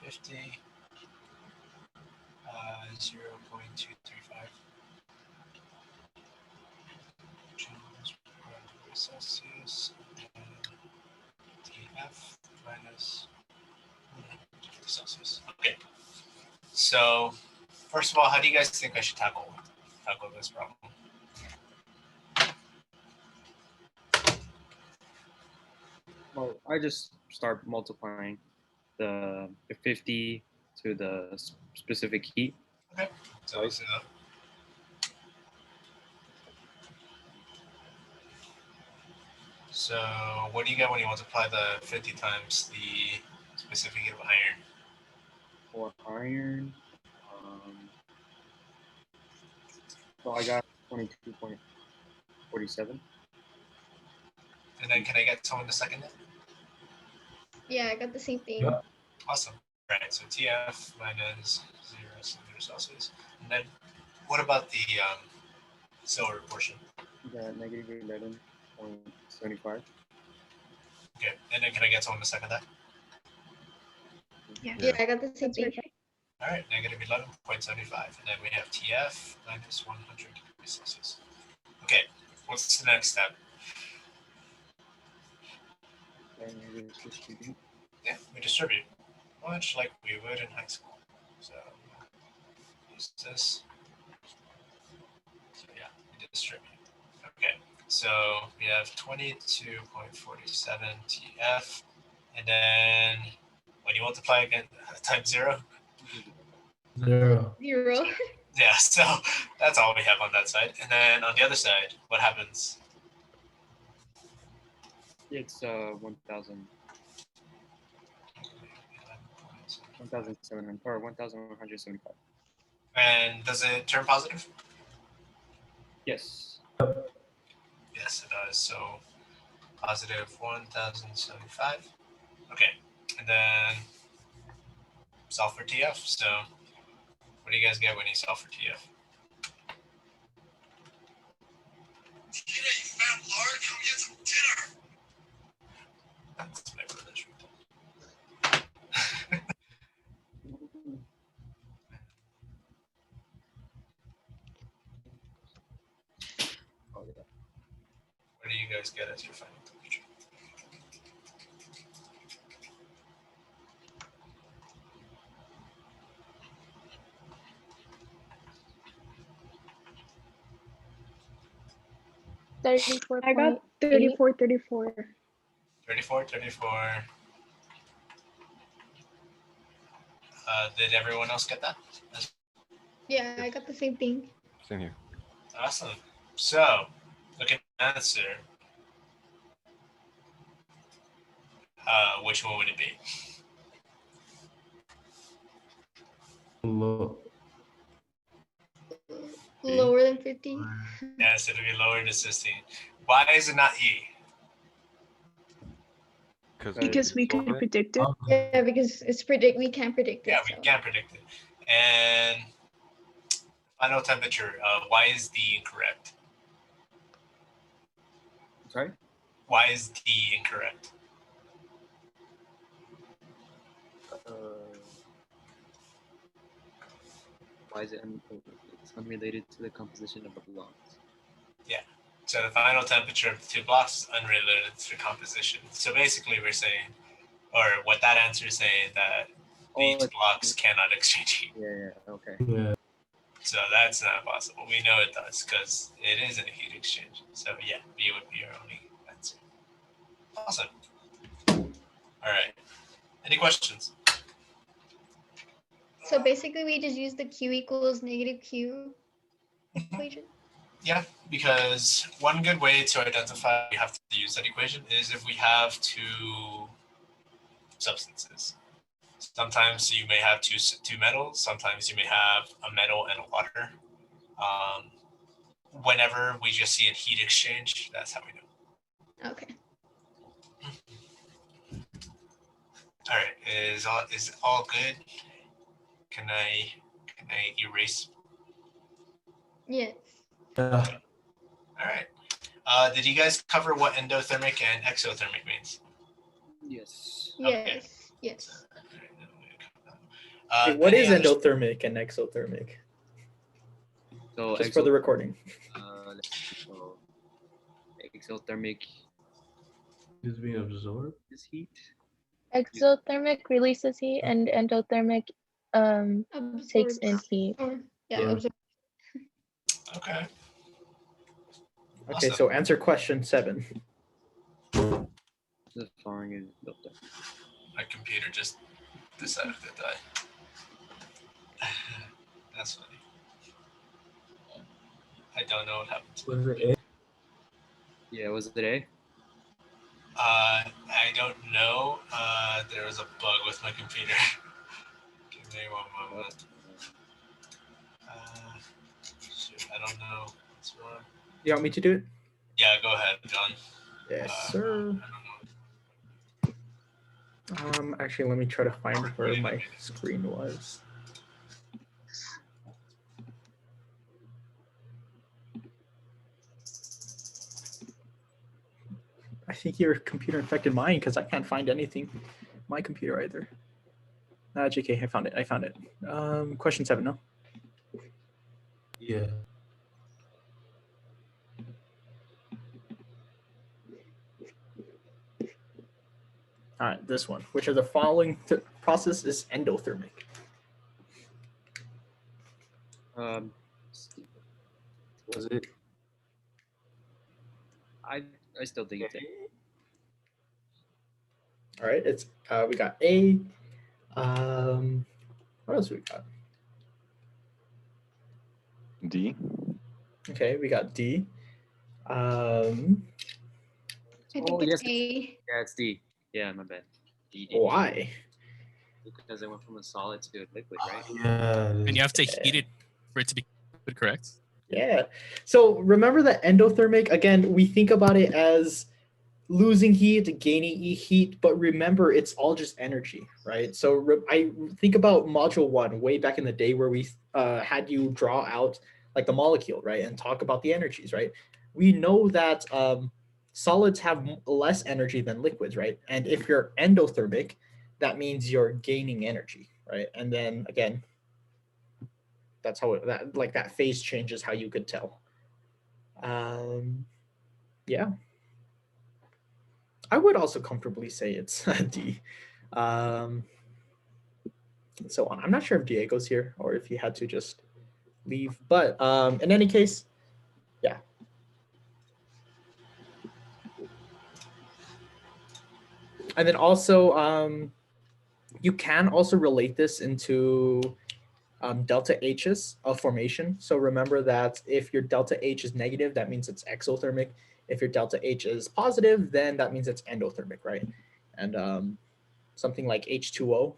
50 0.235 joules per degree Celsius, and TF minus 50 Celsius. Okay. So, first of all, how do you guys think I should tackle this problem? Well, I just start multiplying the 50 to the specific heat. Okay. So let's do that. So what do you get when you multiply the 50 times the specific heat of iron? For iron, so I got 22.47. And then can I get someone to second it? Yeah, I got the same thing. Yep. Awesome. Right, so TF minus 0 Celsius. And then what about the silver portion? Got negative 11.75. Okay, and then can I get someone to second that? Yeah, I got the same thing. All right, negative 11.75. And then we have TF minus 100 degrees Celsius. Okay, what's the next step? And we distribute. Yeah, we distribute, much like we would in high school. So use this. So yeah, we distribute. Okay, so we have 22.47 TF, and then when you multiply again times 0. 0. 0. Yeah, so that's all we have on that side. And then on the other side, what happens? It's 1,000. 1,700 or 1,175. And does it turn positive? Yes. Yes, it does. So positive 1,075. Okay, and then solve for TF. So what do you guys get when you solve for TF? Tina, you fat lard, come get some dinner. That's my brother's What do you guys get as your final temperature? I got 34, 34. 34. Did everyone else get that? Yeah, I got the same thing. Same here. Awesome. So, look at the answer. Which one would it be? Lower than 50. Yes, it'll be lower than 16. Why is it not E? Because we can predict it. Yeah, because we can't predict it. Yeah, we can't predict it. And final temperature, why is D incorrect? Sorry? Why is D incorrect? Why is it it's unrelated to the composition of the blocks? Yeah. So the final temperature of the two blocks is unrelated to the composition. So basically we're saying, or what that answer is saying, that these blocks cannot exchange heat. Yeah, okay. Yeah. So that's not possible. We know it does because it is in a heat exchange. So yeah, B would be our only answer. Awesome. All right. Any questions? So basically we just use the Q equals negative Q equation. Yeah, because one good way to identify we have to use that equation is if we have two substances. Sometimes you may have two metals. Sometimes you may have a metal and a water. Whenever we just see a heat exchange, that's how we know. Okay. All right, is all good? Can I erase? Yes. All right. Did you guys cover what endothermic and exothermic means? Yes. Okay. Yes. What is endothermic and exothermic? So just for the recording. So exothermic is being absorbed. Is heat. Exothermic releases heat, and endothermic takes in heat. Okay. Okay, so answer question 7. The following is built up. My computer just decided to die. That's funny. I don't know what happened. Was it A? Yeah, was it A? I don't know. There was a bug with my computer. Give me one moment. Shoot, I don't know what's wrong. You want me to do it? Yeah, go ahead, John. Yes, sir. Actually, let me try to find where my screen was. I think your computer infected mine because I can't find anything. My computer either. JK, I found it. Question 7, no? Yeah. All right, this one. Which of the following process is endothermic? Was it? I still think it's A. All right, it's we got A. What else we got? D. Okay, we got D. I think it's A. Yeah, it's D. Yeah, my bad. D. Why? Because it went from a solid to a liquid, right? Yeah. And you have to heat it for it to be correct. Yeah. So remember that endothermic, again, we think about it as losing heat, gaining heat, but remember, it's all just energy, right? So I think about module 1 way back in the day where we had you draw out like the molecule, right? And talk about the energies, right? We know that solids have less energy than liquids, right? And if you're endothermic, that means you're gaining energy, right? And then again, that's how that phase changes how you could tell. Yeah. I would also comfortably say it's a D. And so on. I'm not sure if Diego's here or if he had to just leave, but in any case, yeah. And then also, you can also relate this into delta H's of formation. So remember that if your delta H is negative, that means it's exothermic. If your delta H is positive, then that means it's endothermic, right? And something like H2O,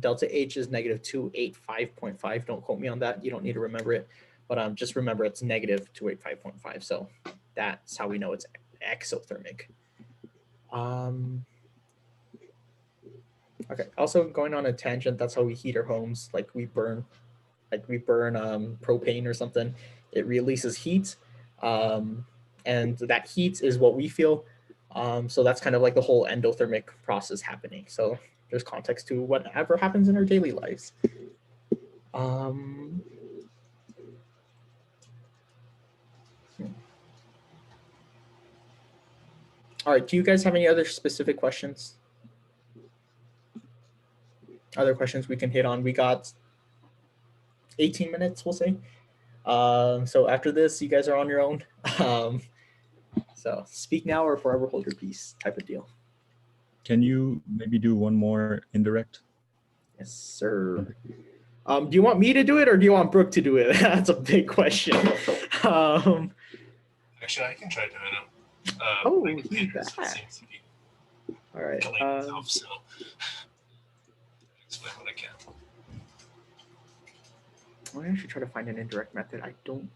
delta H is negative 285.5. Don't quote me on that. You don't need to remember it, but just remember it's negative 285.5. So that's how we know it's exothermic. Okay. Also, going on a tangent, that's how we heat our homes. Like we burn propane or something. It releases heat, and that heat is what we feel. So that's kind of like the whole endothermic process happening. So there's context to whatever happens in our daily lives. All right. Do you guys have any other specific questions? Other questions we can hit on? We got 18 minutes, we'll say. So after this, you guys are on your own. So speak now or forever hold your peace type of deal. Can you maybe do one more indirect? Yes, sir. Do you want me to do it or do you want Brooke to do it? That's a big question. Actually, I can try doing it. Oh, like, he's it back. seems to be All right. killing itself, so explain what I can. I should try to find an indirect method. I don't.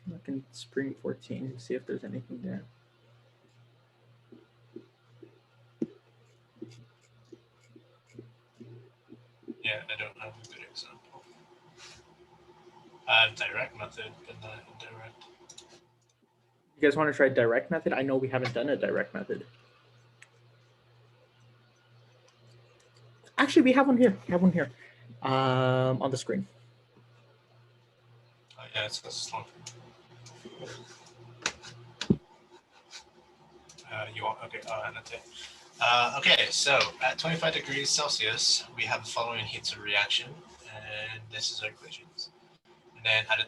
Look in Spring 14, see if there's anything there. Yeah, I don't have a good example. Direct method, but not indirect. You guys want to try direct method? I know we haven't done a direct method. Actually, we have one here. We have one here on the screen. Oh, yeah, it's slow. You want, okay, annotate. Okay, so at 25 degrees Celsius, we have the following heats of reaction, and this is our equations. And then at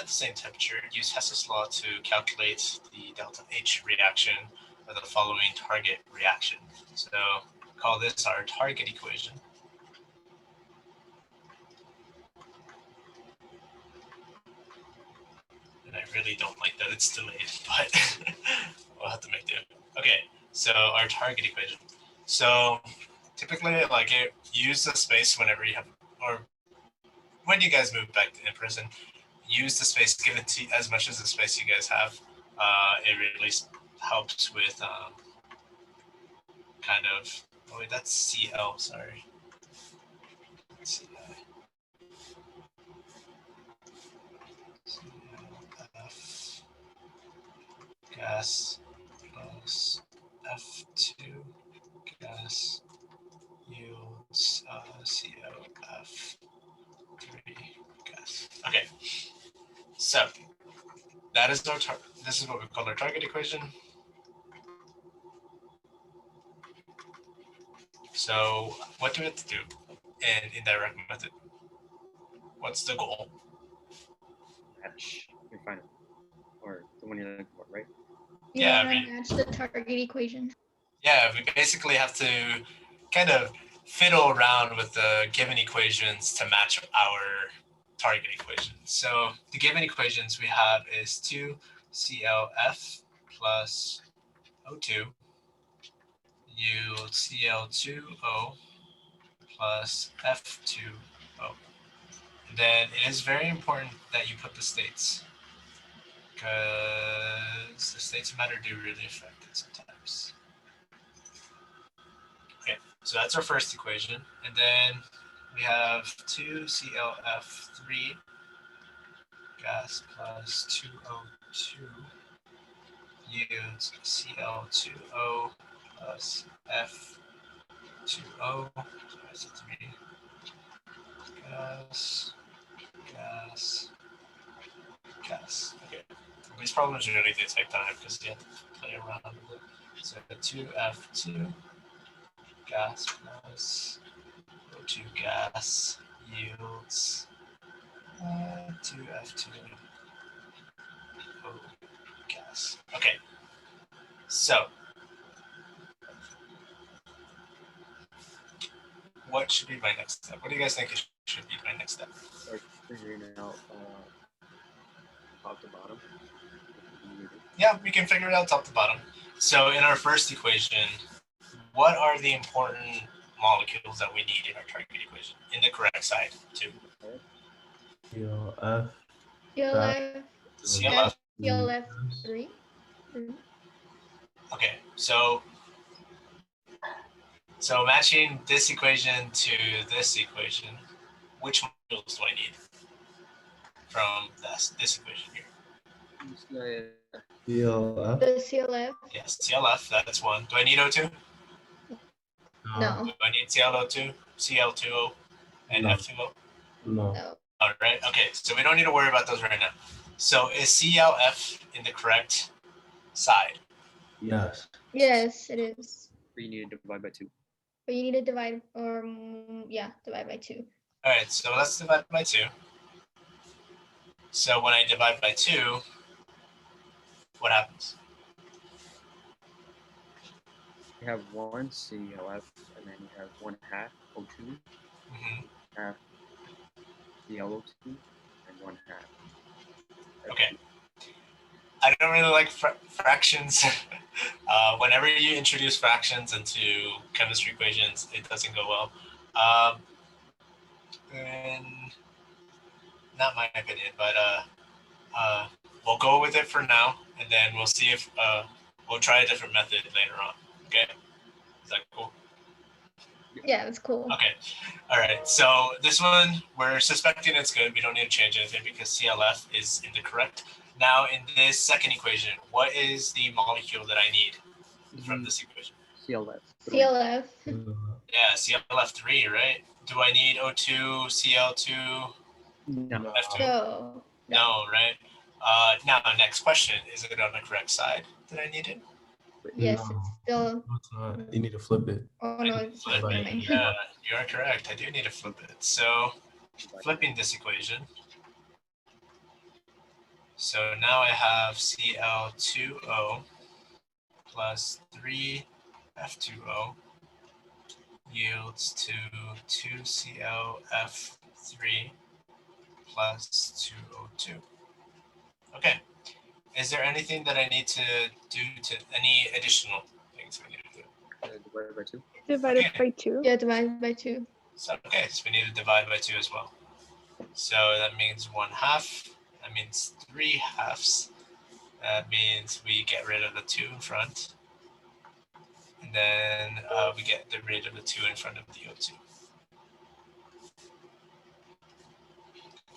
the same temperature, use Hess's law to calculate the delta H reaction of the following target reaction. So call this our target equation. And I really don't like that it's delayed, but we'll have to make do. Okay, so our target equation. So typically, like, use the space whenever you have, or when you guys move back in person, use the space given to as much as the space you guys have. It really helps with kind of, oh wait, that's CL, sorry. CI. CLF gas plus F2 gas yields COF3 gas. Okay, so that is our this is what we call our target equation. So what do we have to do in indirect method? What's the goal? Match your final, or the one you're looking for, right? Yeah, I match the target equation. Yeah, we basically have to kind of fiddle around with the given equations to match our target equation. So the given equations we have is 2ClF plus O2 yields Cl2O plus F2O. And then it is very important that you put the states, because the states of matter do really affect it sometimes. Okay, so that's our first equation. And then we have 2ClF3 gas plus 2O2 yields Cl2O plus F2O. So that's 3 gas, gas, gas. Okay, these problems really do take time because you have to play around with it. So 2F2 gas plus O2 gas yields 2F2 O gas. Okay, so what should be my next step? What do you guys think should be my next step? Start figuring out top to bottom. Yeah, we can figure it out top to bottom. So in our first equation, what are the important molecules that we need in our target equation in the correct side too? ClF. CLF. ClF. CLF 3. Okay, so matching this equation to this equation, which molecules do I need from this equation here? ClF. The CLF. Yes, ClF, that's one. Do I need O2? No. Do I need ClO2, Cl2O, and No. F2O? No. No. All right, okay, so we don't need to worry about those right now. So is ClF in the correct side? Yes. Yes, it is. But you need to divide by 2. But you need to divide, or divide by 2. All right, so let's divide by 2. So when I divide by 2, what happens? You have 1 ClF, and then you have 1/2 O2, half ClO2, and 1/2. Okay. I don't really like fractions. Whenever you introduce fractions into chemistry equations, it doesn't go well. And not my opinion, but we'll go with it for now, and then we'll see if we'll try a different method later on. Okay, is that cool? Yeah, that's cool. Okay, all right. So this one we're suspecting it's good. We don't need to change anything because ClF is in the correct. Now in this second equation, what is the molecule that I need from this equation? ClF. CLF. Yeah, ClF3, right? Do I need O2, Cl2, No. F2? No. No, right? Now, next question. Is it on the correct side that I need it? Yes, No. it's still. No, it's not. You need to flip it. Oh no, it's Flip not it. mine. Yeah, you are correct. I do need to flip it. So, flipping this equation. So now I have Cl2O plus 3F2O yields to 2ClF3 plus 2O2. Okay. Is there anything that I need to do to any additional things we need to do? Divided by 2. Divided Okay. by 2. Yeah, divide by 2. So, okay, so we need to divide by 2 as well. So that means 1/2. That means 3/2. That means we get rid of the 2 in front. And then we get rid of the 2 in front of the O2.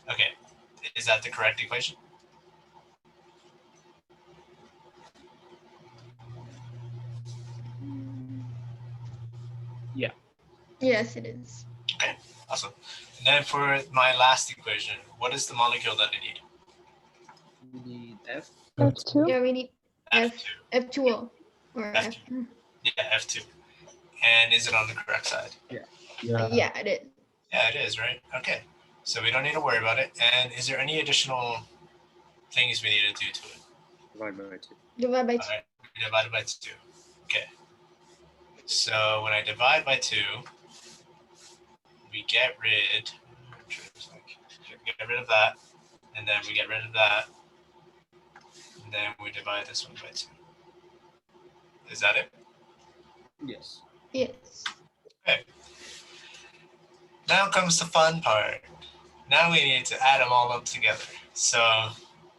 Okay, is that the correct equation? Yeah. Yes, it is. Okay, awesome. And then for my last equation, what is the molecule that I need? You need F. F2. Yeah, we need F2. F2O or F2. Yeah, F2. And is it on the correct side? Yeah. Yeah, it is. Yeah, it is, right? Okay, so we don't need to worry about it. And is there any additional things we need to do to it? Divided by 2. Divide by 2. All right, we divided by 2. Okay. So when I divide by 2, we get rid. we get rid of that, and then we get rid of that, and then we divide this one by 2. Is that it? Yes. Yes. Okay. Now comes the fun part. Now we need to add them all up together. So,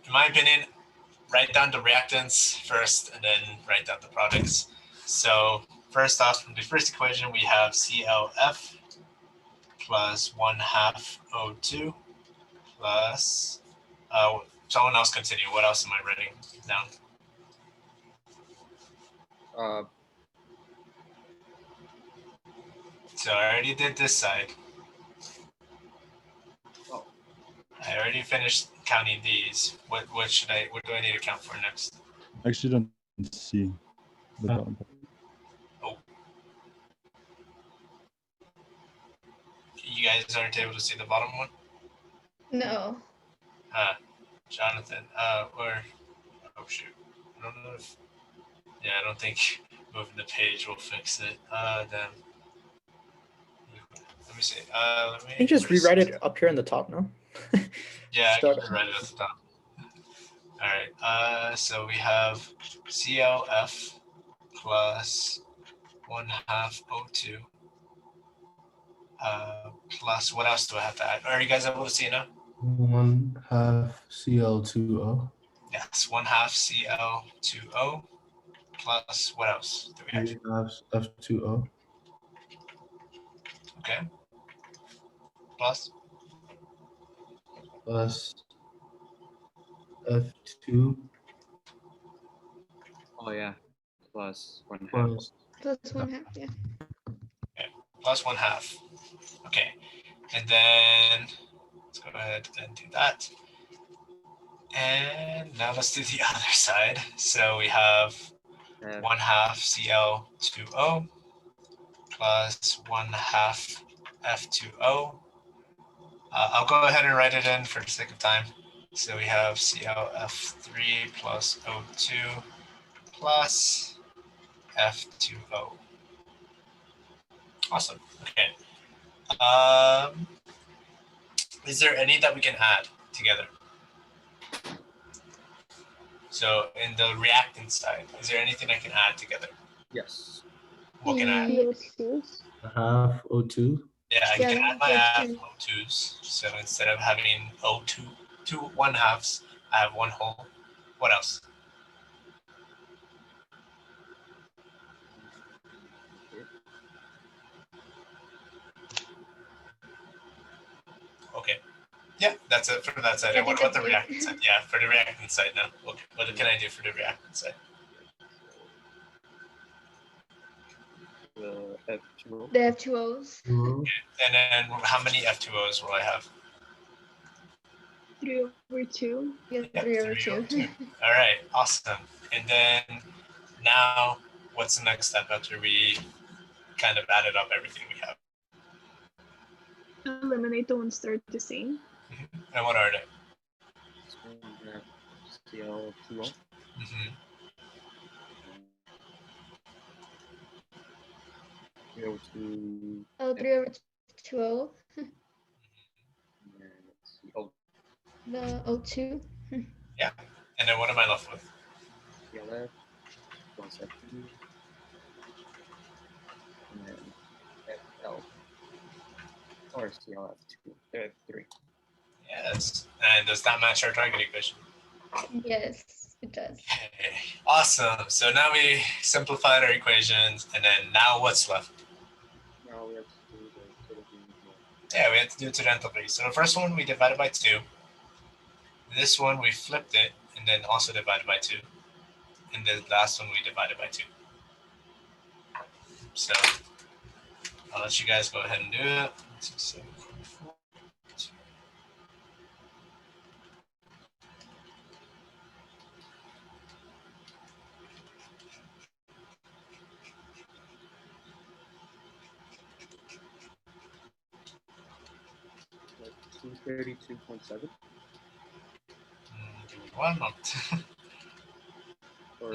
in my opinion, write down the reactants first, and then write down the products. So, first off, from the first equation, we have ClF plus 1/2 O2 plus, someone else continue. What else am I writing down? So I already did this side. Oh. I already finished counting these. What do I need to count for next? I actually don't see the bottom part. Oh. You guys aren't able to see the bottom one? No. Jonathan, or, oh shoot. I don't know if, yeah, I don't think moving the page will fix it. Then, let me see. Let me You just rewrite it up here in the top, no? Yeah, I Start- can write it at the top. All right, so we have ClF plus 1/2 O2 plus, what else do I have to add? Are you guys able to see now? 1/2 Cl2O. Yes, 1/2 Cl2O plus, what else do we have? 3/2 F2O. Okay. Plus Plus F2 Oh yeah. Plus 1/2. plus Plus 1/2, yeah. plus 1/2. Okay, and then let's go ahead and do that. And now let's do the other side. So we have 1/2 Cl2O plus 1/2 F2O. I'll go ahead and write it in for the sake of time. So we have ClF3 plus O2 plus F2O. Awesome. Okay. Is there any that we can add together? So in the reactant side, is there anything I can add together? Yes. What can I add? CO2. 1/2 O2. Yeah, I Yeah, can add my that's true. O2s. So instead of having O2, 1/2s, I have 1 whole. What else? Okay. Yeah, that's it for that side. I And what think about the that's it. reactant side? Yeah, for the reactant side now. What can I do for the reactant side? The F2O. The F2Os. And then how many F2Os will I have? 3/2. Yeah, Yep, 3/2. All right, awesome. And then now, what's the next step after we kind of added up everything we have? Eliminate the ones that are the same. And what are they? So we have Cl2O. Mm-hmm. 3O2. Oh, 3/2O. And then let's see. Oh, The O2. Yeah. And then what am I left with? ClF plus F2. And then FL. Or ClF2. F3. Yes. And does that match our target equation? Yes, it does. Okay. Awesome. So now we simplified our equations, and then now what's left? Now we have to do the total being Yeah, we have to do to the enthalpy. So the first one we divided by 2. This one we flipped it, and then also divided by 2. And the last one we divided by 2. So I'll let you guys go ahead and do it. 2, 7, 4, 2. like 232.7. Give me 1 moment. Or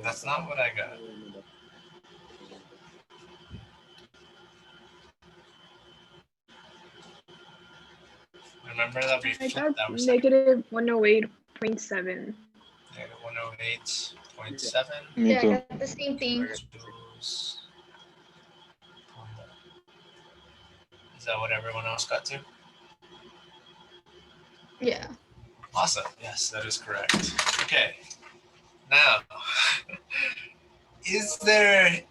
That's not what I got. remember that we I flipped thought that. negative 108.7. Negative 108.7. Me Yeah, I too. got the same thing. Joules. Is that what everyone else got to? Yeah. Awesome. Yes, that is correct. Okay. Now, is there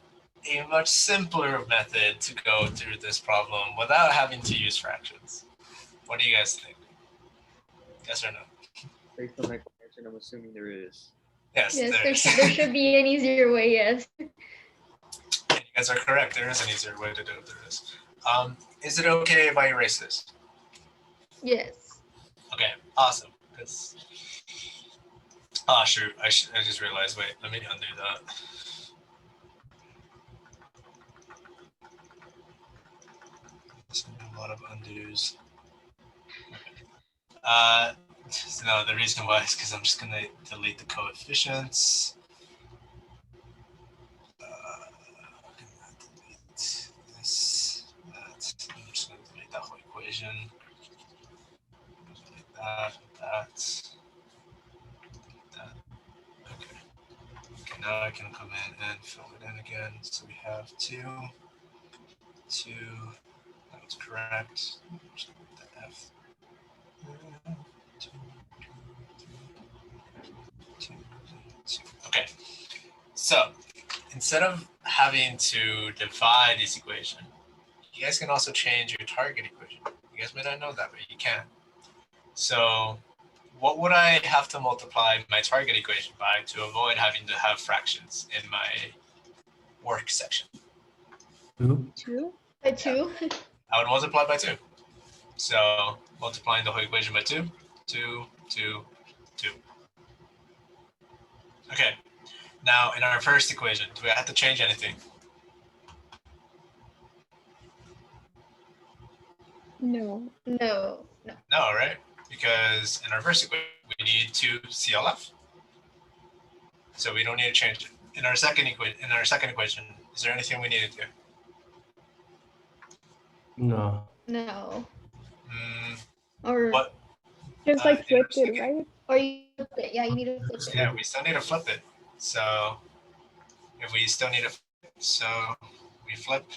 a much simpler method to go through this problem without having to use fractions? What do you guys think? Yes or no? Based on my question, I'm assuming there is. Yes, Yes, there is. there should be an easier way, yes. And you guys are correct. There is an easier way to do it. There is it okay if I erase this? Yes. Okay, awesome. Oh shoot! I just realized. Wait, let me undo that. There's a lot of undos. So no, the reason why is because I'm just gonna delete the coefficients. Delete this, that. I'm just gonna delete that whole equation. Delete that. Okay. Okay, now I can come in and fill it in again. So we have 2. That was correct. Just delete the F. 2. Okay. So instead of having to divide this equation, you guys can also change your target equation. You guys may not know that, but you can. So what would I have to multiply my target equation by to avoid having to have fractions in my work section? 2? By 2? I would multiply by 2. So multiplying the whole equation by 2, 2, 2, 2. Okay. Now in our first equation, do we have to change anything? No. No. No. No, right? Because in our first equation, we need 2 CLF. So we don't need to change it. In our second equation, is there anything we need to do? No. No. Or what? Just like flipped it, right? Or you flip it. Yeah, you need to flip it. Yeah, we still need to flip it. So if we still need to flip it, so we flip.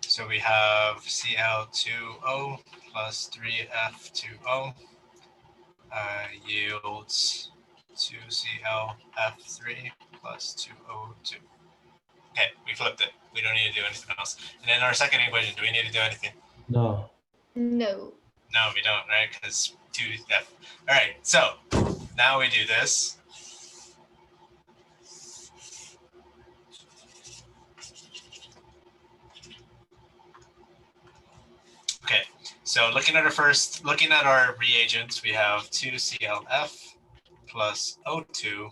So we have Cl2O plus 3F2O yields 2ClF3 plus 2O2. Okay, we flipped it. We don't need to do anything else. And in our second equation, do we need to do anything? No. No. No, we don't, right? Because 2F. All right, so now we do this. Okay, so looking at our reagents, we have 2ClF plus O2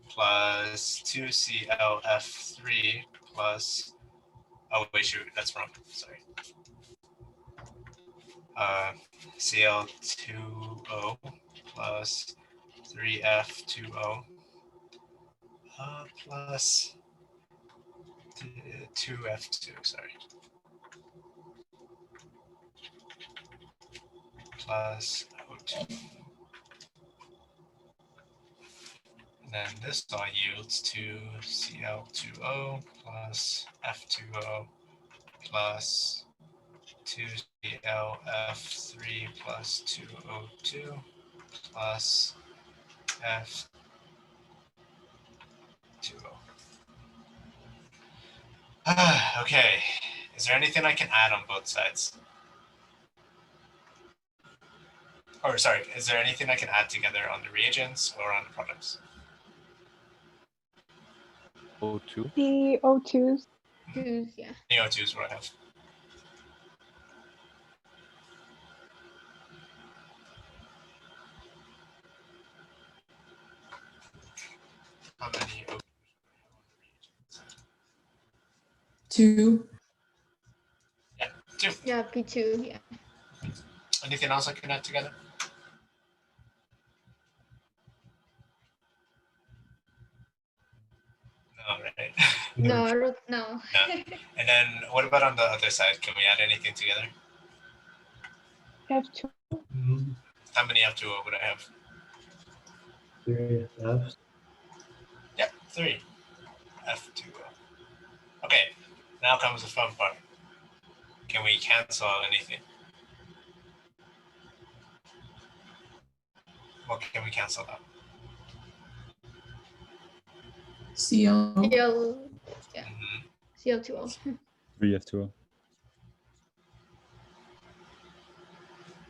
plus 2ClF3 plus, oh wait, shoot, that's wrong, sorry. Cl2O plus 3F2O plus 2F2, sorry. Plus O2. And then this all yields to Cl2O plus F2O plus 2ClF3 plus 2O2 plus F2O. Okay, is there anything I can add on both sides? Or sorry, is there anything I can add together on the reagents or on the products? O2. The O2s. Yeah. The O2 is what I have. How many O2s? 2. Yeah, 2. Yeah, P2, yeah. Anything else I can add together? No, right? No, no. No. And then what about on the other side? Can we add anything together? I have 2. How many F2O would I have? 3 Fs. Yep, 3 F2O. Okay, now comes the fun part. Can we cancel anything? What can we cancel out? Cl. Cl, yeah. Mhm. Cl2O. 3F2O.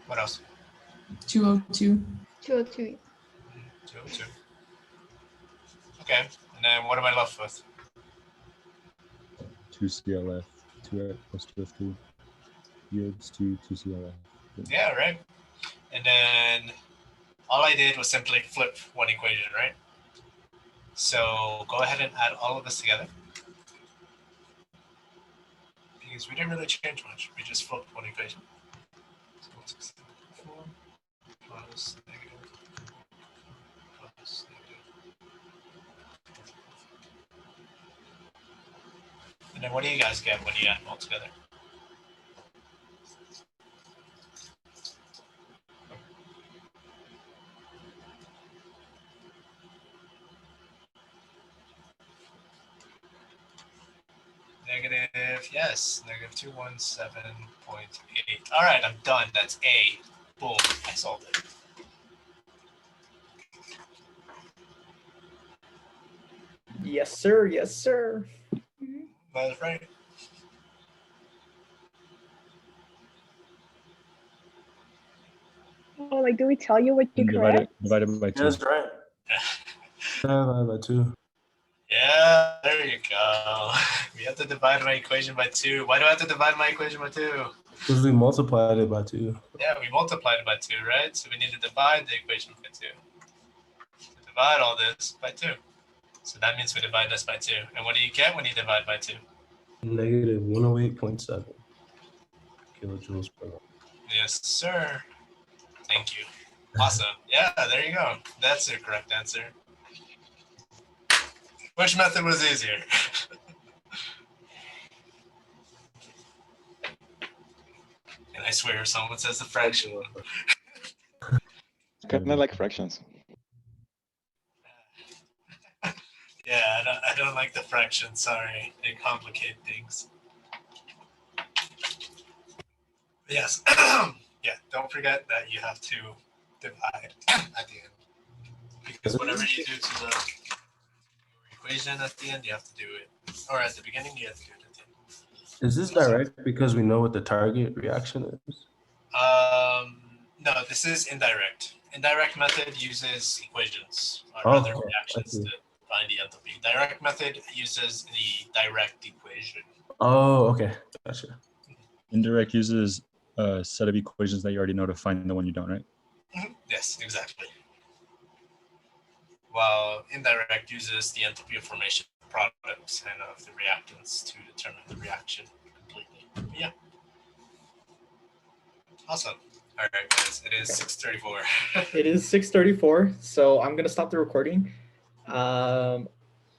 What else? 2O2. 2O2. 202. Okay, and then what am I left with? 2CLF. 2F plus 2F2 yields 2CLF. Yeah, right. And then all I did was simply flip one equation, right? So go ahead and add all of this together. Because we didn't really change much. We just flipped one equation. So 164 plus negative plus negative. And then what do you guys get when you add them all together? Negative, yes, negative 217.8. All right, I'm done. That's A. Boom, I solved it. Yes, sir. Yes, sir. That's right. Oh, like, do we tell you what you correct? Divided by 2. That's right. Divided by 2. Yeah, there you go. We have to divide my equation by 2. Why do I have to divide my equation by 2? Because we multiplied it by 2. Yeah, we multiplied it by 2, right? So we need to divide the equation by 2. So divide all this by 2. So that means we divide this by 2. And what do you get when you divide by 2? Negative 108.7 kilojoules per mole. Yes, sir. Thank you. Awesome. Yeah, there you go. That's your correct answer. Which method was easier? And I swear someone says the fraction. Kind of like fractions. Yeah, I don't like the fraction. Sorry, they complicate things. Yes. Yeah, don't forget that you have to divide at the end. Because whatever you do to the equation at the end, you have to do it. Or at the beginning, you have to do it at the end. Is this direct because we know what the target reaction is? No, this is indirect. Indirect method uses equations or Oh, other okay. reactions to find the enthalpy. Direct method uses the direct equation. Oh, okay. Gotcha. Indirect uses a set of equations that you already know to find the one you don't, right? Yes, exactly. While indirect uses the enthalpy of formation of products and of the reactants to determine the reaction completely. But yeah. Awesome. All right, guys. It is 6:34. It is 6:34, so I'm gonna stop the recording.